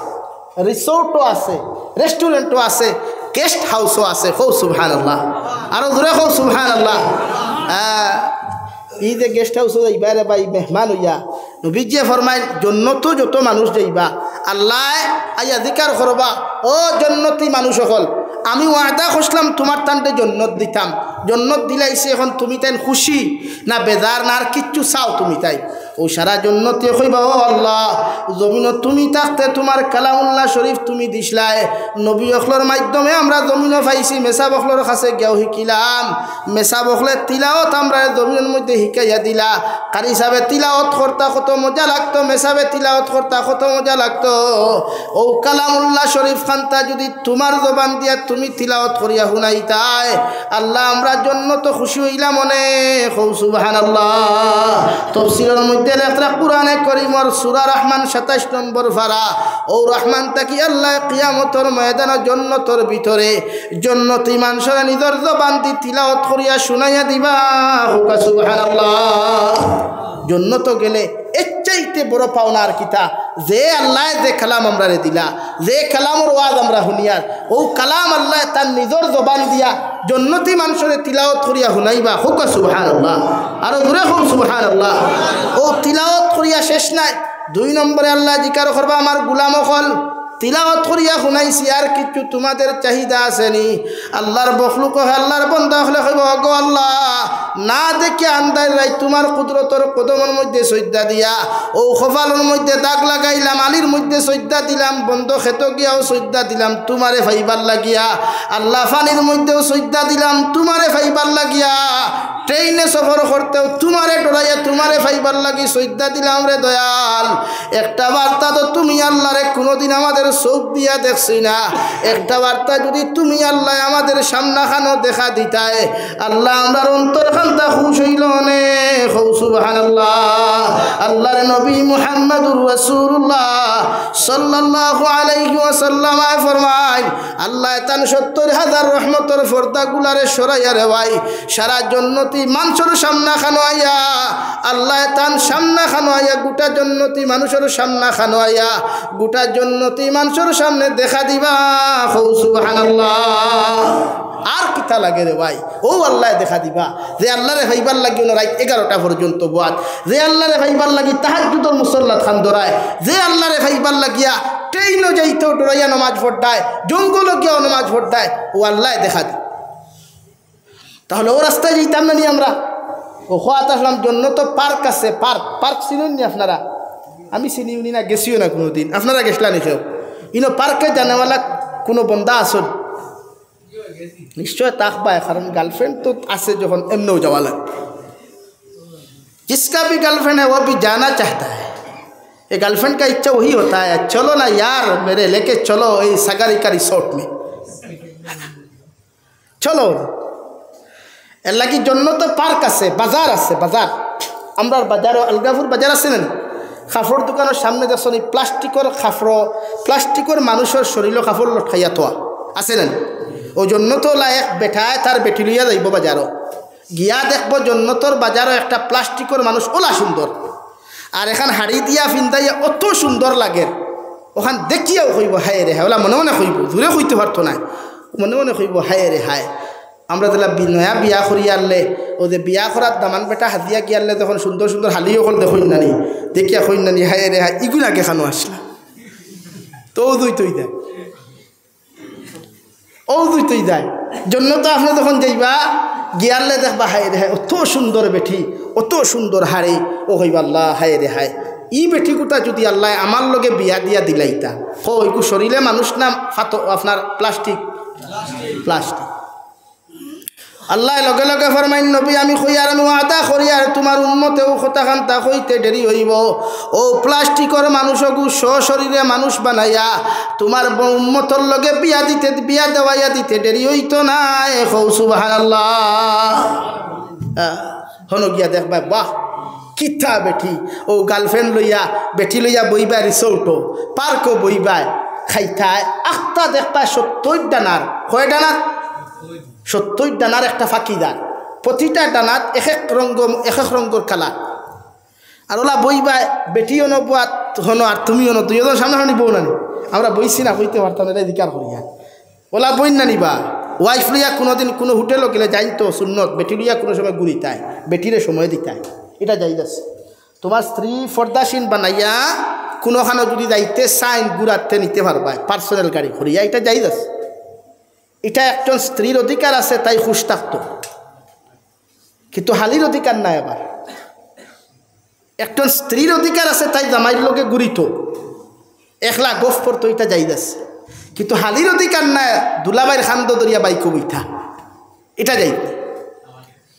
রিসোর্টও আছে রেস্টুরেন্টও আছে গেস্ট হাউসও আছে খৌ সুবহানাল্লাহ আরো জোরে খৌ সুবহানাল্লাহ এই যে গেস্ট হাউসও যাইবারে ভাই মেহমান হইয়া নবীজি ফরমাইল জন্নত যত মানুষ যাইবা আল্লাহ আইয়া জিকার করবা ও জন্নতি মানুষ সকল আমি ওয়াদা করলাম তোমার টানতে জন্নত দিতাম জন্নত দিলাইছে এখন তুমি তাই খুশি না বেজার না আর কিচ্ছু চাও তুমি তাই ও সারা জন্নতি কইবা ও আল্লাহ জমিনত তুমি থাকতে তোমার কালামুল্লাহ শরীফ তুমি দিছলাই নবী অখলর মাধ্যমে আমরা জমিনও পাইছি মেসা বখলর কাছে গিয়াও শিকিলাম মেসা বখলে তিলাওত আমরা জমিনের মধ্যে শিকাইয়া দিলা কারি হিসাবে তিলাওত করতা কত মজা লাগতো মেসাবে তিলাওত করতা কত মজা লাগতো ও কালামুল্লাহ শরীফ খানটা যদি তোমার জবান দিয়া তুমি তিলাওত করিয়া শুনাইতাই আল্লাহ আমরা জন্নত খুশি হইলাম মনে কও সুবহানাল্লাহ তাফসীরের মধ্যে লেখা কুরআনে কারীমের সূরা রহমান 27 নম্বর পারা ও রহমান তাকি আল্লাহ কিয়ামতের ময়দানে জন্নতের ভিতরে জন্নতি মানুষের নিজের জবান দি তিলাওত করিয়া শুনাইয়া দিবা হুকা সুবহানাল্লাহ জন্নত গেলে এর চাইতে বড় পাওনা আর কিতা যে আল্লাহ যে কালাম আমরা দিলা যে কালামর ওয়াজ আমরা শুনিয়ার ও কালাম আল্লাহ তার নিজের জবান দিয়া জন্নতি মানুষের তিলাওত করিয়া শুনাইবা হুক সুবহানাল্লাহ আর জোরে হোক সুবহানাল্লাহ ও তিলাওত করিয়া শেষ নাই 2 নম্বরে আল্লাহ জিকার করবা আমার গোলাম হল তিলাওয়াত করিয়া শুনাইছি আর কিছু তোমাদের চাহিদা আসেনি আল্লাহর বখলুক আল্লাহর বন্ধা হলে কইব গো আল্লাহ না দেখে আন্দার রাই তোমার কুদরতর কদমের মধ্যে সজ্জা দিয়া ও খফালের মধ্যে দাগ লাগাইলাম আলির মধ্যে সজ্জা দিলাম বন্ধ খেত গিয়াও সজ্জা দিলাম তোমারে ফাইবার লাগিয়া আল্লাহ ফানির মধ্যেও সজ্জা দিলাম তোমারে ফাইবার লাগিয়া ট্রেনে সফর করতেও তোমারে ডরাইয়া তোমারে ফাইবার লাগি সৈদ্যা দিলাম রে দয়াল। একটা বার্তা তো তুমি আল্লাহরে কোনোদিন আমাদের চোখ দিয়া দেখছি না, একটা বার্তা যদি তুমি আল্লাহ আমাদের সামনাখানো দেখা দিতায় আল্লাহ আমরার অন্তরখানটা খুশ হইল নে। সুবহানাল্লাহ। আল্লাহর নবী মুহাম্মদুর রাসূলুল্লাহ সাল্লাল্লাহু আলাইহি ওয়াসাল্লাম ফরমায় আল্লাহ তান ৭০,০০০ রহমতের পর্দাগুলারে সরাইয়া রে ভাই সারা জন্নতি মানুষের সামনা খানো আইয়া, আল্লাহ তান সামনা খানো আইয়া গোটা জন্নতি মানুষের সামনা খানো আইয়া গোটা জন্নতি মানুষের সামনে দেখা দিবা। সুবহানাল্লাহ। আর কিতা লাগে রে ভাই, ও আল্লাহ দেখা দিবা যে আল্লাহরে ভাইবার লাগি রাত 11টা পর্যন্ত বাদ, যে আল্লাহরে ভাইবার লাগি তাহাজ্জুদের মুসল্লাত খান ধরায়, যে আল্লাহরে ভাইবার লাগিয়া ট্রেনও যাইতো ডরাইয়া নামাজ পড়তায়, জঙ্গলও গিয়াও নামাজ পড়তায়, ও আল্লাহ দেখা দি। তাহলে ও রাস্তায় যেতাম না নি আমরা? ও খোয়াত আসলাম জন্য তো পার্ক আছে, পার্ক চিনুন নি আপনারা? আমি চিনিও নি না, গেছিও না কোনো দিন। আপনারা গেছিলা নি কেউ? ইনো পার্কে জানেওয়ালা কোনো বন্ধা আসুন নিশ্চয় তাকবায়, কারণ গার্লফ্রেন্ড তো আছে যখন এমনিও যাওয়া লাগে। जिसका भी गर्लफ्रेंड है वो भी जाना चाहता है, ये गर्लफ्रेंड का इच्छा वही होता है चलो ना यार मेरे लेके चलो ये सागरिका रिसोर्ट में चलो। এর লাগি জন্য তো পার্ক আছে, বাজার আছে, বাজার। আমরা বাজারও আলগাপুর বাজার আছে না, কাপড় দোকানের সামনে দেখছেন এই প্লাস্টিকের কাপড়, প্লাস্টিকের মানুষের শরীরও কাপড় লটকাইয়া থোয়া আছে না। ওই জন্য তো লায়ক বেঠায় তার বেটি লইয়া যাইব বাজারও, গিয়া দেখবো জন্নতর বাজারও একটা প্লাস্টিকের মানুষ ওলা সুন্দর, আর এখান হাড়ি দিয়া ফিন্দাইয়া অত সুন্দর লাগে, ওখান দেখিয়াও কইব হায় রে হায়, ওলা মনে মনে কইব, দূরে কইতে পারতো না, মনে মনে কইব হায় রে হায়। আমরা তাহলে নয়া বিয়া করি আনলে ও যে বিয়া করার দামান বেটা হাতিয়া কি আনলে তখন সুন্দর সুন্দর হালিও কল দেখুন নানি, দেখিয়া কইন নানি হায় রে হায় ইগুন আগে খানো আসলা তো দুই তুই দেয়, ও দুই তুই দেয় জন্য তো আপনি তখন যাইবা গিয়ারলে দেখবা হায় রে হায় অত সুন্দর বেঠি, অত সুন্দর হাড়ি, ও হইবা আল্লাহ হায় রে হায় ই বেঠি কোটা যদি আল্লাহ আমার লগে বিয়া দিয়া দিলাইতা, ওইকু শরীরে মানুষ না ফাতো আপনার প্লাস্টিক প্লাস্টিক। আল্লাহ লগে লগে ফরমাইন নবী আমি কই আর আমি ওয়াদা করি আর তোমার উম্মতেও কথাখান তা কইতে দেরি হইব, ও প্লাস্টিকের মানুষগু সশরীরে মানুষ বানাইয়া তোমার উম্মতর লগে বিয়া দেওয়াইয়া দিতে দেরি হইতো না। সুবহানাল্লাহ। হন গিয়া দেখবা বাহ কিথা বেঠি, ও গার্লফ্রেন্ড লইয়া বেঠি লইয়া বইবা রিসোর্টও পার্কও বইবা খাইতায় আখতা দেখবা 70 ডানার, কয় ডানার? 70 ডানার একটা ফাঁকিদার, প্রতিটা ডানাত এক এক রঙ্গর কালার, আর ওলা বইবা বেটিও নবা হনো আর তুমিও নো, তুইও তো সামনাসামনি বউ নানি, আমরা বইছি না বইতে পারতাম এটা দিকার করিয়া, ওলা বই না নিবা। ওয়াইফ লইয়া কোনোদিন কোনো হোটেলও গেলে যাইতো সুন্নত, বেটি লইয়া কোনো সময় ঘুরিতায়, বেটিরে সময় দিতায়, এটা যাই যাচ্ছে। তোমার স্ত্রী ফর্দাসীন বানাইয়া কোনোখানে যদি যাইতে চাইন ঘুরাতে নিতে পারবা পার্সোনাল গাড়ি করিয়া, এটা যাই যাচ্ছে। এটা একজন স্ত্রীর অধিকার আছে, তাই খুশ থাকতো, কিন্তু হালির অধিকার নাই। আবার একজন স্ত্রীর অধিকার আছে, তাই জামাইয়ের লোকে ঘুরিত একলা গোফ করতো, এটা যাই যাচ্ছে, কিন্তু হালির অধিকার নাই দুলাবাইয়ের খান্দ দরিয়া বাইক বইথা, এটা যাই।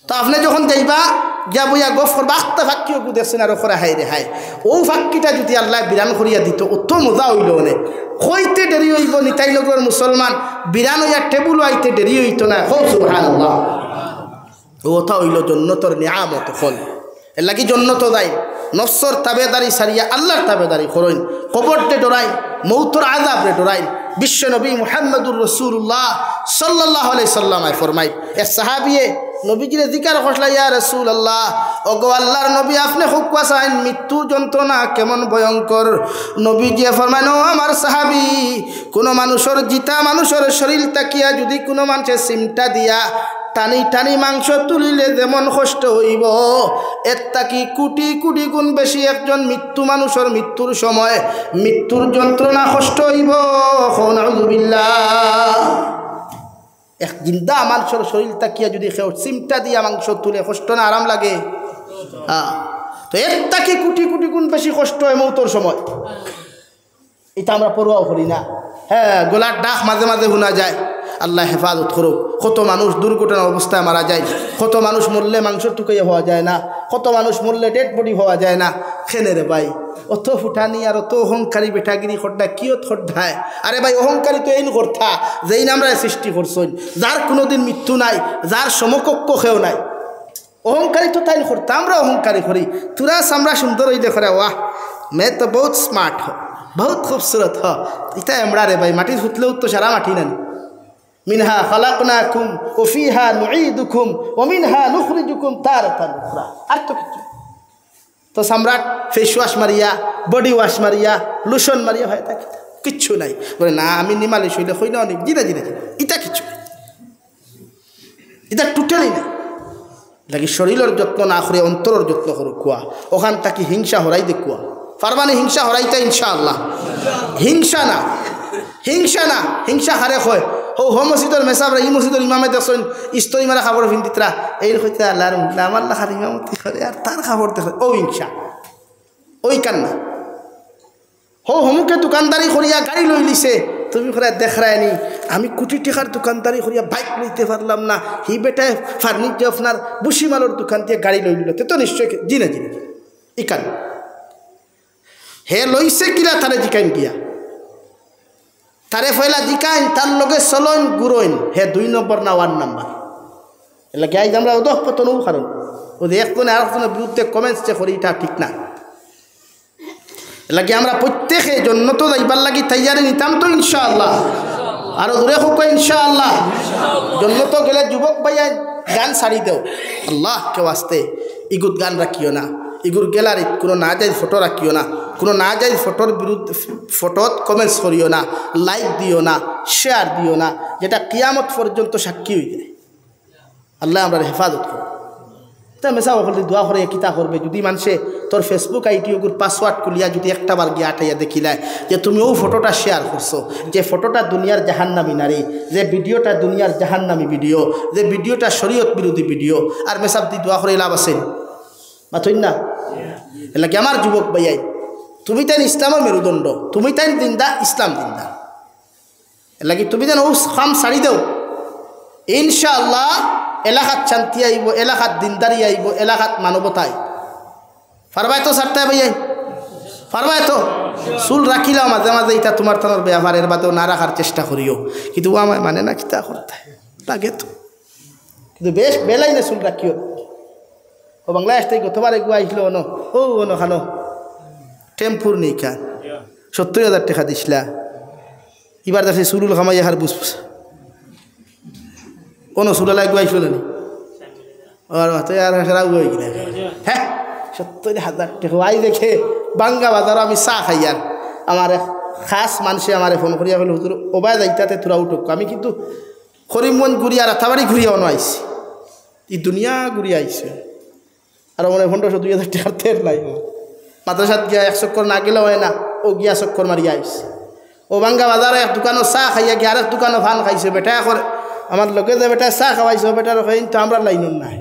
তো আপনি যখন যাইবা গিয়া বইয়া গোফ করবা আখতা ফাঁকিও দেখছেন আর ওখরা হাই রে হায়, ও ফাঁকিটা যদি আল্লাহ বিরান করিয়া দিত অত মজা হইল অনেক, হইতে দেরি হইব নিতাই লগর মুসলমান বিরান হইয়া টেবুল আইতে দেরি হইতো না। সুবহানাল্লাহ। ওটা হইল জন্নতর নিয়ামত ফল, এর লাগি জন্নত যাই নফসর তাবেদারি সারিয়া আল্লাহর তাবেদারি করইন, কবরতে ডরাই, মৌতর আযাবরে ডরাই। বিশ্ব নবী মুহাম্মদুর রাসূলুল্লাহ সাল্লাল্লাহু আলাইহি সাল্লাম ফরমাই, এক সাহাবিয়ে নবীজিরে জিকার করলা, ইয়া রাসূলুল্লাহ ওগো আল্লাহর নবী আপনি খুব কাছেন মৃত্যু যন্ত্রণা কেমন ভয়ঙ্কর। নবীজি ফরমাইন, ও আমার সাহাবী কোন মানুষের জিতা মানুষের শরীর তাকিয়া যদি কোনো মানুষের সিমটা দিয়া টানি টানি মাংস তুলিলে যেমন কষ্ট হইব, এর তাকি কোটি কোটি গুণ বেশি একজন মৃত্যু মানুষের মৃত্যুর সময় মৃত্যুর যন্ত্রণা কষ্ট হইব। নাউযুবিল্লাহ। এক জিন্দা মানুষের শরীর তাকিয়া যদি কেউ সিমটা দিয়া মাংস তুলে কষ্ট না আরাম লাগে? তো এর তাকি কোটি কোটি গুণ বেশি কষ্ট হয় মৌতর সময়, এটা আমরা পরোয়াও করি না। হ্যাঁ, গলার ডাক মাঝে মাঝে শোনা যায়, আল্লাহ হেফাজত করুক। কত মানুষ দুর্ঘটনার অবস্থায় মারা যায়, কত মানুষ মরলে মাংস টুকাইয়া হওয়া যায় না, কত মানুষ মরলে ডেড বডি হওয়া যায় না। খেলে রে ভাই অত ফুটানি আর অত অহংকারী বেটাগিরি খড্ডা কিয়ত খড্ডায়। আরে ভাই অহংকারী তো এই কথা যেই আমরা সৃষ্টি করছই, যার কোনোদিন মৃত্যু নাই, যার সমকক্ষ কেউ নাই। অহংকারী তো তাই করতা, আমরা অহংকারী করি। তোরা আমরা সুন্দর হই দেখো রে, ওয়াহ মে তো বহুত স্মার্ট হ, বহুত খুবসুরত হ। এটা আমরা রে ভাই মাটি ফুটলেও তো সারা মাটি নানি। মিনহা খালাকনাকুম ওয়া ফিহা নুঈদুকুম ওয়া মিনহা নুখরিজুকুম তারাতান উখরা। আর তো কিছু তো সম্রাট ফেস ওয়াশ মারিয়া, বডি ওয়াশ মারিয়া, লোশন মারিয়া হয় থাকে কিচ্ছু নাই। বলে না আমি নিমালিশ হইলে হই না অনেক জিনা জিনা জিনা, এটা কিছু নাই, এটা টোটালি নাই। লাগি শরীরের যত্ন না করে অন্তরের যত্ন করো কুয়া। ওখান থাকি হিংসা হরাই দে কুয়া পারবানি, হিংসা হরাইতে ইনশাআল্লাহ। হিংসা না, হিংসা না, হিংসা হারে হয় হো মসজিদের মেসাবরা ই মসজিদের ইমামে দেখছেন ইস্তরি মারা খাবার ভিন্দিতরা এই হইতে আল্লাহ আমার লাখার ইমামতি করে আর তার খাবার দেখে ও হিংসা, ওই কান্না। হো হমুকে দোকানদারি করিয়া গাড়ি লই লিছে, তুমি করে দেখরায় নি আমি কোটি টাকার দোকানদারি করিয়া বাইক লইতে পারলাম না, হি বেটায় ফার্নিচার আপনার বুসিমালোর দোকান দিয়ে গাড়ি লই লিল, তো নিশ্চয় জিনা জিনা ই কান হে লইছে কিলা তারে জিকাইন গিয়া, তারে ফয়লা জিকাইন তার লগে চলইন গুরইন, হে 2 নম্বর না 1 নম্বর। এলা কি আইজ আমরা ওদহ পতনও কারণ ওদের একজনে আর একজনের বিরুদ্ধে কমেন্টস যে করি এটা ঠিক না। লাগে আমরা প্রত্যেকে জন্য তো যাইবার লাগি তৈয়ারি নিতাম তো ইনশাআল্লাহ, আরো দূরে হোক ইনশাআল্লাহ। জন্য তো গেলে যুবক ভাইয়া গান ছাড়ি দেও আল্লাহ কে ওয়াস্তে, ইগুত গান রাখিও না, ইগুর গ্যালারিত কোনো না যাই ফটো রাখিও না, কোনো না যাই ফটোর বিরুদ্ধে ফটোত কমেন্টস করিও না, লাইক দিও না, শেয়ার দিও না, যেটা কিয়ামত পর্যন্ত সাক্ষী হয়ে যায়। আল্লাহ আমরা হেফাজত করো। তা মেসা ওখানে দোয়া করে কিতা করবে যদি মানুষে তোর ফেসবুক আইডি ওগুর পাসওয়ার্ড খুলিয়া যদি একটা বার গিয়ে আটাইয়া দেখিলায় যে তুমিও ফটোটা শেয়ার করছো, যে ফটোটা দুনিয়ার জাহান্নামী নারী, যে ভিডিওটা দুনিয়ার জাহান্নামী ভিডিও, যে ভিডিওটা শরীয়ত বিরোধী ভিডিও, আর মেসাব দি দোয়া করে লাভ আছে মাথুন না? এলাকি আমার যুবক ভাইয়াই তুমি তাই ইসলামের মেরুদণ্ড, তুমি তাই দিনদা ইসলাম দিনদা, এলাকি তুমি যেন ও খাম ছাড়ি দেও ইনশাআল্লাহ এলাকাত শান্তি আইব, এলাকাত দিনদারি আইব, এলাকাত মানবতা আইব। পারবাই তো ছাড়তে ভাইয়াই, পারবাই তো? চুল রাখিলাও মাঝে মাঝে এটা তোমার তোমার ব্যবহার, এর বাদেও না রাখার চেষ্টা করিও, কিন্তু ও আমায় মানে না কিতা করতে লাগে তো, কিন্তু বেশ বেলাই না চুল রাখিও। ও বাংলাদেশ থেকে গতবার এগুলো আইসল অন ও অন খানো টেম্পুর নেই খা 70,000 টাকা দিছিলা, এবার দেখছি চুরুল খামাই হার বুঝ কোনো চুলালা এগুলো আইসল নি আর আর হয়ে গেলে হ্যাঁ 70,000 টাকা আই দেখে বাঙ্গা বাজার আমি চা খাই। আর আমার খাস মানুষে আমার ফোন করিয়া বলে হুজুর ওবায় যাইতাতে তোরা উঠুক, আমি কিন্তু করিমগঞ্জ ঘুরিয়া রাতাবাড়ি ঘুরিয়া অন আইসি, এই দুনিয়া ঘুরিয়া আইসে। আর মনে 1500-2000 টাকার তেল নাই, মাদ্রাসাত গিয়া 1 চক্কর না গেলেও হয় না, ও গিয়া চক্কর মারিয়া আইসে। ও বাঙ্গা বাজারে এক দোকানও চা খাইয়া গিয়ে আরেক দোকানও ভান খাইছে, বেটা করে আমার লোকে যে বেটা চা খাওয়াইছে বেটার তো আমরা লাইন নাই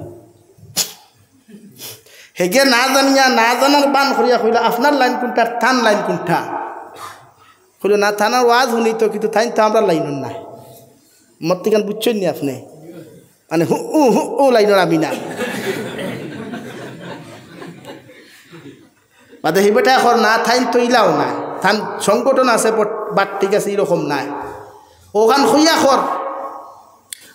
হেগে না জানিয়া না জানার বান করিয়া কইল আপনার লাইন কোনটা থান লাইন কোনটা কইল না থানার ওয়াজ শুনি তো, কিন্তু থাইন তো আমরা লাইন নাই। মত্তিকান বুঝছেন নি আপনি, মানে ও লাইনের আমি না বাদে সেই বেটা এখন না থাইন তো ইলাও নাই, থান সংগঠন আছে বাট ঠিক আছে এরকম নাই। ওখান খুইয়া খর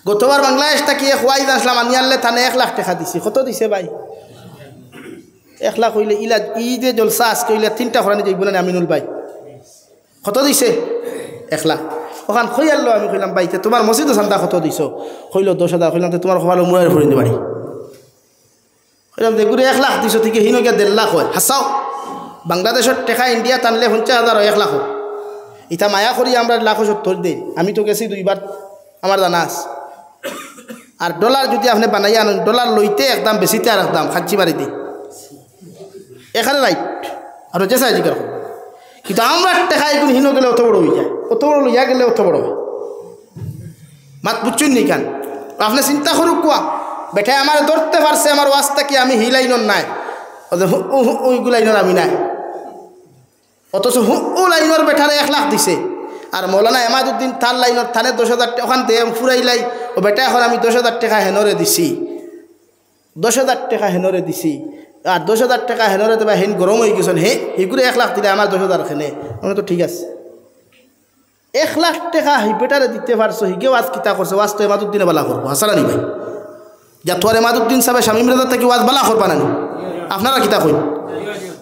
গতবার বাংলাদেশ থাকি খোয়াই আসলাম আনি আনলে থানে 1 লাখ টাকা দিছি। কত দিছে ভাই? 1 লাখ হইলে ইলা ই যে জলসা আজকে হইলে 3টা খরানি যাইব না আমিনুল ভাই, কত দিছে? 1 লাখ। ওখান খই আনলো, আমি কইলাম ভাই তোমার মসজিদে চান্দা কত দিছ? কইল 10,000। কইলাম তোমার খোয়ালো মুড়াই ফুরিন বাড়ি, কইলাম দেখুরে 1 লাখ দিছ ঠিক হিনকে 1.5 লাখ হয়। হাসাও বাংলাদেশের টাকা ইন্ডিয়া টানলে 50,000 হয় 1 লাখ। ইটা মায়া করি আমরা 1,70,000 দিই, আমি তো গেছি 2বার আমার জানা আছে। আর ডলার যদি আপনি বানাইয়া আনেন, ডলার লইতে একদম বেশিতে আর একদম খাচ্ছি বাড়ি দিই এখানে রাইট আর যে চাই জিজ্ঞাসা করুন। কিন্তু আমরা টাকা এগুলো হিনো গেলে অত বড় হয়ে যায়, অত বড় লইয়া গেলে অত বড় হয়। মাত বুঝছেন নি কেন? আপনি চিন্তা করুক কোয়া বেটায় আমার ধরতে পারছে আমার ওয়াজটা কি আমি হি লাইনর নাই, ওইগুলো লাইনর আমি নাই, অথচ ও লাইনর বেটারে 1 লাখ দিছে। আর মৌলানা এমাদুদ্দিন তার লাইনের থানে 10,000 টাকা ওখান থেকে ফুরাইলাই ও বেটা এখন আমি 10,000 টাকা হেনরে দিছি 10,000 টাকা হেনরে দিছি আর 10,000 টাকা হেনরে দেবা হেন গরম হয়ে গেছেন হে এগুলো 1 লাখ দিলে আমার 10,000 খেনে মানে তো ঠিক আছে 1 লাখ টাকা হি বেটারে দিতে পারছো হিকেও আজ কিতা করছে ওয়াজ তো এমাদুদ্দিনে বালা করবো হাসারানি ভাই যা তোর এমাদুদ্দিন সাহেব শামীম রেজা থেকে ওয়াজ বালা করবা না আপনারা কিতা কই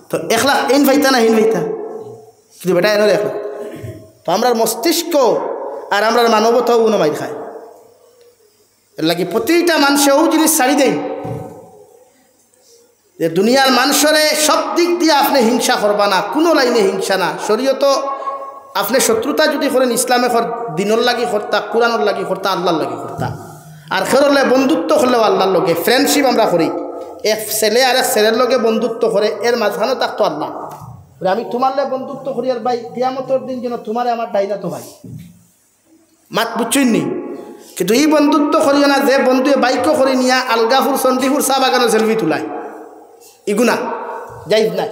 তো 1 লাখ এন ভাইতা না হেন ভাইতা কিন্তু বেটা এনে 1 লাখ তো আমরা মস্তিষ্ক আর আমরা মানবতাও উনমাই খায় এর লাগি প্রতিটা মানুষেও জিনিস ছাড়ি দেয় যে দুনিয়ার মানুষরে সব দিক দিয়ে আপনি হিংসা করবা না কোনো লাইনে হিংসা না শরীয়ত আপনি শত্রুতা যদি করেন ইসলামে দিনর লাগি করতা কোরআনর লাগি করতা আল্লাহর লাগি করতা আর খেরলে বন্ধুত্ব করলেও আল্লাহর লগে ফ্রেন্ডশিপ আমরা করি এক ছেলে আর এক ছেলের লগে বন্ধুত্ব করে এর মাঝখানে থাকতো আল্লাহ আমি তোমার লগে বন্ধুত্ব করি আর ভাই কিয়ামতের দিন যেন তোমারে আমার ডাইনা তো ভাই মাত বুঝছই নি কিন্তু এই বন্ধুত্ব করিও না যে বন্ধুয়ে বাইকও করে নিয়া আলগাপুর চণ্ডীপুর চা বাগানের সেলফি তুলায় ইগুনা যাই নাই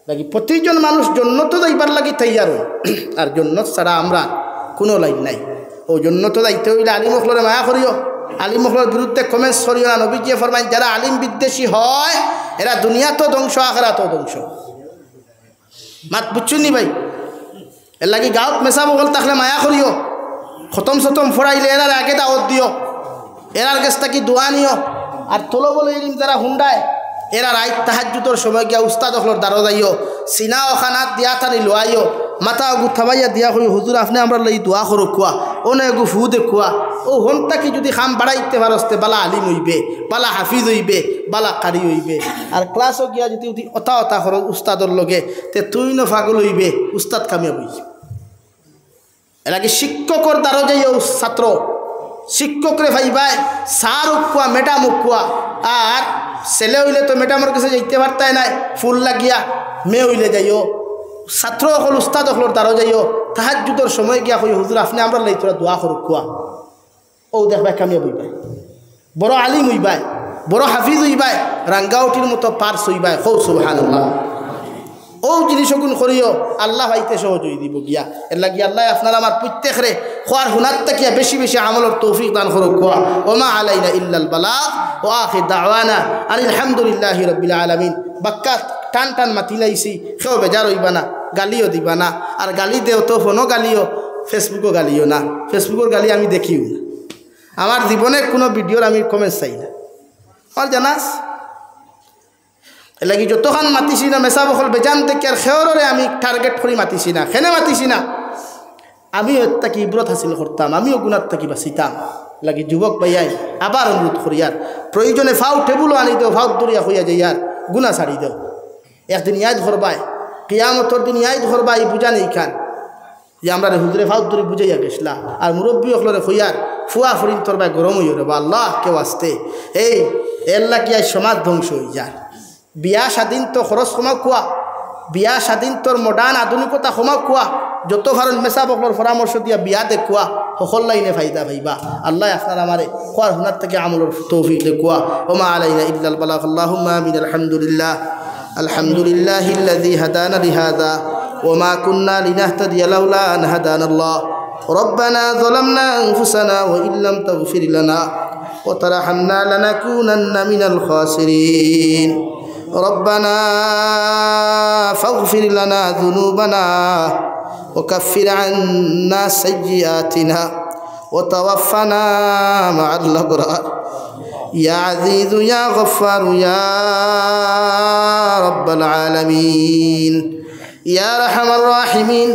লাগি প্রতিজন মানুষ জন্নত যাইবার লাগি তৈয়ার আর জন্নত ছাড়া আমরা কোনো লাইন নাই ও জন্নত যাইতে হইলে আলিম মখলরে মায়া করিও আলিম মখলের বিরুদ্ধে কমেন্টস করিও না নবীজি ফরমাইন যারা আলিম বিদ্বেষী হয় এরা দুনিয়া তো ধ্বংস আখিরাত ধ্বংস মাত বুঝছুনি ভাই এর লাগি গাঁৱত মেসা বগল থাকলে মায়া করিও খতম সতম ফরাইলে এরার আগে দাওয়াত দিও এরার কাছ থেকে দোয়া নিও আর তোলো বলে ইলিম যারা হুন্ডায় এরা রাইত তাহাজ্জুদের সময় গিয়া উস্তাদ হলর দ্বারা যাইও সিনা ও খানাত দিয়া থানি লোয়াইও মাথা আগু থাবাইয়া দিয়া কই হুজুর আপনি আমরা লই দোয়া করো কুয়া ওনে আগু ফু দে কুয়া ও হন্তা কি যদি খাম বাড়াইতে পারস্তে বালা আলিম হইবে বালা হাফিজ হইবে বালা কারি হইবে আর ক্লাসও গিয়া যদি অতা অতা করো উস্তাদর লগে তে তুই ন পাগল হইবে উস্তাদ কামিয়াব হইবে এর আগে শিক্ষকর দ্বারা যাইও ছাত্র শিক্ষকরে ভাইবাই স্যার উকুয়া ম্যাডাম উকুয়া আর ছেলে হইলে তো ম্যাডামের কাছে যাইতে পারতাই নাই ফুল লাগিয়া মেয়ে হইলে যাইও ছাত্র হল উস্তাদ হলর দ্বারা যাইও তাহাজ্জুদের সময় গিয়া কই হুজুর আপনি আমরা লাই তোরা দোয়া করুক কুয়া ও দেখবাই কামিয়াব হইবাই বড় আলিম হইবাই বড় হাফিজ হইবাই রাঙ্গাউটির মতো পার্স হইবাই খৌ সুবহানাল্লাহ ও জিনিসগুন করিও আল্লাহ হইতে সহজ হয়ে দিব গিয়া এর লাগি আল্লাহ আপনার আমার প্রত্যেকরে খোয়ার হুনার তাকিয়া বেশি বেশি আমলের তৌফিক দান করুক খোয়া ওমা আলাইনা ইল্লাল বালাগ ও আখির দাওয়ানা আলহামদুলিল্লাহি রাব্বিল আলামিন বাক্কা টান টান মাতিলাইছি কেউ বেজার হইবা না গালিও দিবা না আর গালি দেও তো ফোনও গালিও ফেসবুকও গালিও না ফেসবুকের গালি আমি দেখিও না আমার জীবনে কোনো ভিডিওর আমি কমেন্ট চাই না আর জানাস এর লাগি যতক্ষণ মাতিছি না মেসা বখল বেজান থেকে আর খেয়রে আমি টার্গেট করি মাতিছি না খেনে মাতিছি না আমিও এর তাকি ইব্রত হাসিল করতাম আমিও গুণার তাকি বাঁচিতাম লাগি যুবক ভাইয়াই আবার অনুরোধ করি আর প্রয়োজনে ফাউ টেবুলও আনি দেও ফাউ দরিয়া হইয়া যাই আর গুণা ছাড়ি দেও একদিন ইয়াদ ধরবাই কিয়ামতর দিন ইয়াদ ধরবাই বুঝা নেই খান যে আমরা হুজুরে ফাউ দরি বুঝাইয়া গেছলা আর মুরব্বী হলরে হইয়ার ফুয়া ফুরিন তোরবাই গরম হইয়া রে বা আল্লাহ কেউ আসতে এই এল্লা কি সমাজ ধ্বংস হয়ে যায় বিয়া স্বাধীন তো খরচ কমা খোয়া বিয়া স্বাধীন তোর মডার্ন আধুনিকতা কমা খোয়া যত ভারত মেসা বকলর পরামর্শ দিয়া বিয়া দেখুয়া সকল লাইনে ফাইদা ভাইবা আল্লাহ আপনার আমারে খোয়ার হুনার থেকে আমলের তৌফিক দেখুয়া ওমা আলাইনা ইল্লাল বালাগ আল্লাহুম্মা আমিন আলহামদুলিল্লাহ আলহামদুলিল্লাহিল্লাযী হাদানা লিহাযা ওমা কুন্না লিনাহতাদিয়া লাউলা আন হাদানাল্লাহ ربنا ظلمنا أنفسنا وإن لم تغفر لنا وترحمنا لنكونن من الخاسرين ربنا فاغفر لنا ذنوبنا وكفر عنا سيئاتنا وتوفنا مع الأبرار يا عزيز يا غفار يا رب العالمين يا أرحم الراحمين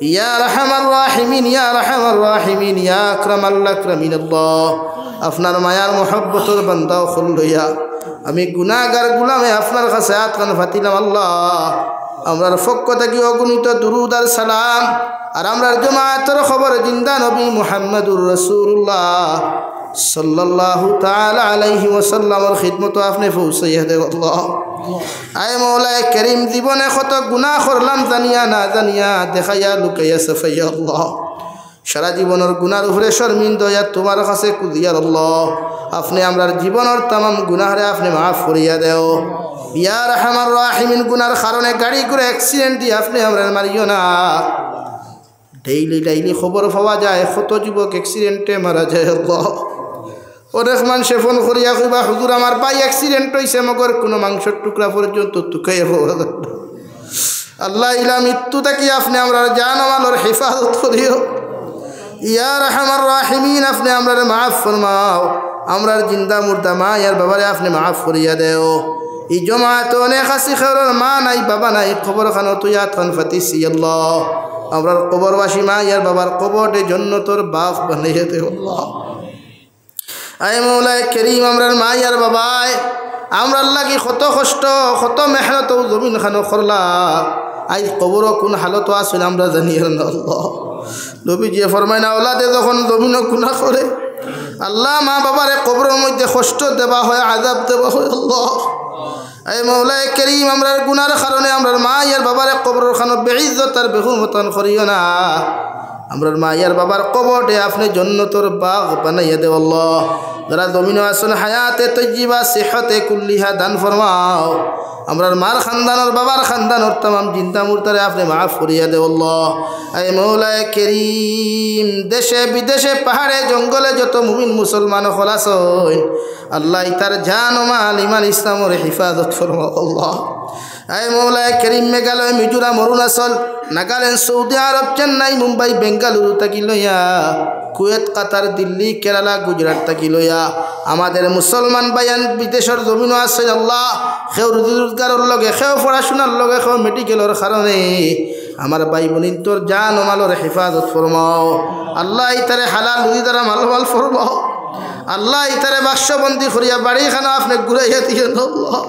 يا أرحم الراحمين يا أرحم الراحمين يا أكرم الأكرمين الله আপনার মায়ার মোহব্বতের বান্দা খুললইয়া আমি গুনাহগার গোলামে আপনার কাছে আতকান ফাতিলাম আল্লাহ আমরার পক্ষ থেকে অগণিত দুরুদ আর সালাম আর আমরার জামাতের খবর জিন্দা নবী মুহাম্মদুর রাসূলুল্লাহ সাল্লাল্লাহু তাআলা আলাইহি ওয়াসাল্লামের খিদমত আপনি পৌঁছাইয়া দেও আল্লাহ আয় মওলা করিম জীবনে কত গুনাহ করলাম জানিয়া না জানিয়া দেখাইয়া লুকাইয়া সাফাইয়া আল্লাহ সারা জীবনের গুনার উপরে শর্মিন্দা হইয়া তোমার কাছে কুদিয়ার আল্লাহ আপনি আমরার জীবনের तमाम গুনাহরে আপনি মাফ করিয়া দেও ইয়া আরহামার রাহিমিন গুনার কারণে গাড়ি করে অ্যাক্সিডেন্ট দিয়ে আপনি আমরা মারিও না ডেইলি খবর পাওয়া যায় কত যুবক অ্যাক্সিডেন্টে মারা যায়। আল্লাহ অনেক মানুষে ফোন করিয়া কইবা হুজুর আমার ভাই অ্যাক্সিডেন্ট হয়েছে, মগর কোনো মাংসের টুকরা পর্যন্ত তুকাইয়া পাওয়া যায় না। আল্লাহ ইলা মৃত্যু থাকি আপনি আমরা জান আমাদের হেফাজত করিও ইয়া রাহমার রাহিমিন। আপনি আমরা মাফ ফরমাও, আমরার জিন্দা মুর্দা মা ইয়ার বাবারে আপনি মাফ করিয়া দেও। এই জমাত অনেক আসি খেরোর মা নাই বাবা নাই, খবর খানো তুই আতন ফাতিসি আল্লাহ আমরার কবরবাসী মা ইয়ার বাবার কবরে জন্নতর বাপ বানাইয়া দেও আল্লাহ। আয় মৌলায় করিম আমরার মা ইয়ার বাবায় আমরার লাগি কত কষ্ট কত মেহনত জমিন খানো করলা, আজ কবর কোন হালত আসলে আমরা জানি না আল্লাহ। নবীজি ফরমায় না ওলাদে যখন জমিন গুনাহ করে আল্লাহ মা বাবারে কবরের মধ্যে কষ্ট দেওয়া হয়, আযাব দেওয়া হয় আল্লাহ। এই মৌলায় করিম আমরার গুনার কারণে আমরার মা ইয়ার বাবারে কবরের খানো বেইজ্জত আর বেহুরমতন করিও না। আমরার মা ইয়ার বাবার কবরে আপনি জন্নতর বাগ বানাইয়া দেও আল্লাহ। যারা জমিনে আসুন হায়াতে তৈজিবা সেহতে কুল্লিহা দান ফরমাও। আমরার মার খানদানোর বাবার খানদানোর তাম জিন্দা মুর্তারে আপনি মাফ করিয়া দেও আল্লাহ। এই মৌলায় করিম দেশে বিদেশে পাহাড়ে জঙ্গলে যত মুমিন মুসলমান খলাসন আল্লাহ তার জান ও মাল ইমান ইসলামের হিফাজত ফরমাও আল্লাহ। এই মৌলায় করিম মেঘালয় মিজোরাম অরুণাচল নাগাল্যান্ড সৌদি আরব চেন্নাই মুম্বাই বেঙ্গালুরু থাকি লইয়া কুয়েত কাতার দিল্লি কেরালা গুজরাট থাকি লইয়া আমাদের মুসলমান বায়ান বিদেশের জমিনও আছে আল্লাহ। সেও রুজি রোজগারের লগে সেও পড়াশোনার লগে সেও মেডিকেলের কারণে আমার ভাই বোনিন তোর জান ও মালের হেফাজত ফরমাও আল্লাহ। ইতারে হালাল রুজি দ্বারা মালমাল ফরমাও আল্লাহ। ইতারে বাক্সবন্দি করিয়া বাড়ি খানা আপনি ঘুরাইয়া দিয়ে আল্লাহ।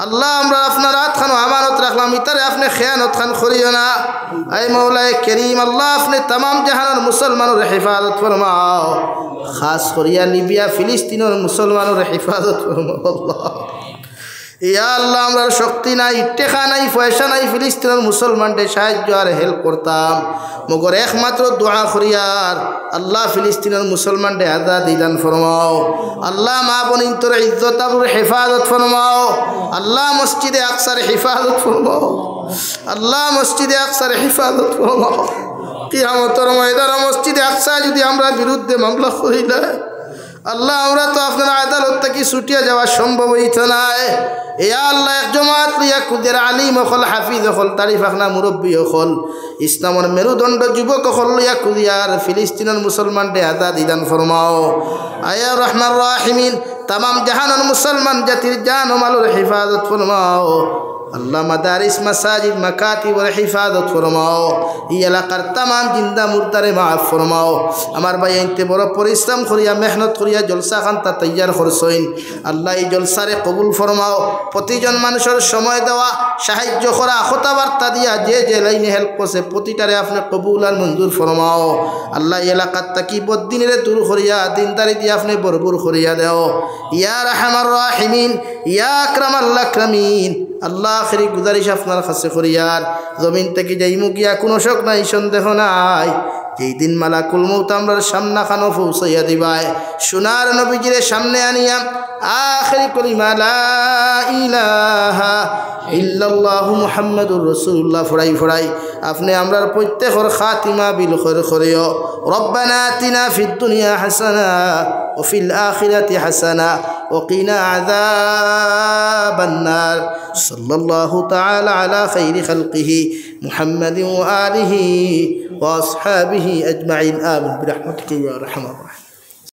আল্লাহ আমরা আপনার হাত খানো আমানত রাখলাম, ইতারে আপনি খেয়ানত খান করিও না। এই মৌলায় করিম আল্লাহ আপনি তামাম জাহানের মুসলমানের হেফাজত ফরমাও, খাস করিয়া লিবিয়া ফিলিস্তিনের মুসলমানের হেফাজত ফরমাও আল্লাহ। ইয়া আল্লাহ আমরা শক্তি নাই, টেকা নাই, পয়সা নাই, ফিলিস্তিনের মুসলমানদের সাহায্য আর হেল্প করতাম, মগর একমাত্র দোয়া করিয়ার আল্লাহ ফিলিস্তিনের মুসলমানদের আজাদি দান ফরমাও আল্লাহ। মা বোনিন তোর ইজ্জত আবরুর হেফাজত ফরমাও আল্লাহ। মসজিদে আকসার হেফাজত ফরমাও আল্লাহ। মসজিদে আকসার হেফাজত ফরমাও। কিয়ামতের ময়দানে মসজিদে আকসা যদি আমরা বিরুদ্ধে মামলা করিলে আল্লাহ আমরা তো আপনার আদালত থেকে ছুটিয়া যাওয়া সম্ভব হইত নাই। এ আল্লাহ এক জমাত লইয়া কুদের আলিম হল হাফিজ হল তারিফ আখনা মুরব্বী হল ইসলামের মেরুদণ্ড যুবক হল লইয়া কুদিয়ার ফিলিস্তিনের মুসলমানকে আজাদি দান ফরমাও। আয়া রহমান রাহিমিন তামাম জাহানের মুসলমান জাতির জান ও মালের হেফাজত ফরমাও আল্লাহ। মাদারিস মাসাজিদ মাকাতিবের হিফাজত ফরমাও। এই এলাকার তামাম জিন্দা মুর্দারে মাফ ফরমাও। আমার ভাই এনতে বড় পরিশ্রম করিয়া মেহনত করিয়া জলসা খান্তা তৈয়ার করছইন আল্লাহ। এই জলসারে কবুল ফরমাও। প্রতিজন মানুষের সময় দেওয়া সাহায্য করা কথাবার্তা দিয়া যে যে লাইনে হেল্প করছে প্রতিটারে আপনি কবুল আর মঞ্জুর ফরমাও আল্লাহ। এই এলাকার তাকি বদিনের দূর করিয়া দিনদারি দিয়ে আপনি ভরপুর করিয়া দেও ইয়া রাহমার রাহিমিন ইয়া আকরামাল আকরামিন আল্লাহ। আখেরি গুজারিশ আপনার কাছে করিয়ার জমিন থেকে যাই মুগিয়া কোনো শোক নাই সন্দেহ নাই, যেই দিন মালাকুল মউত আমরার সামনা খানো পৌঁছাইয়া দিবাই সোনার নবীজিরে সামনে আনিয়া আখেরি কলিমা লা ইলাহা ইল্লাল্লাহু মুহাম্মাদুর রাসূলুল্লাহ ফড়াই ফড়াই আপনি আমরার প্রত্যেকের খাতিমা বিল খৈর করিও। রব্বানা আতিনা ফিদ দুনিয়া হাসানা ওয়া ফিল আখিরাতি হাসানা ওয়া কিনা আযাবান নার। সাল্লাল্লাহু তাআলা আলা খাইরি খালকিহি মুহাম্মাদিন ওয়া আলিহি ওয়া আসহাবিহি আজমাইন। আমিন বিরহমাতিকা ইয়া আরহামার রাহিমিন।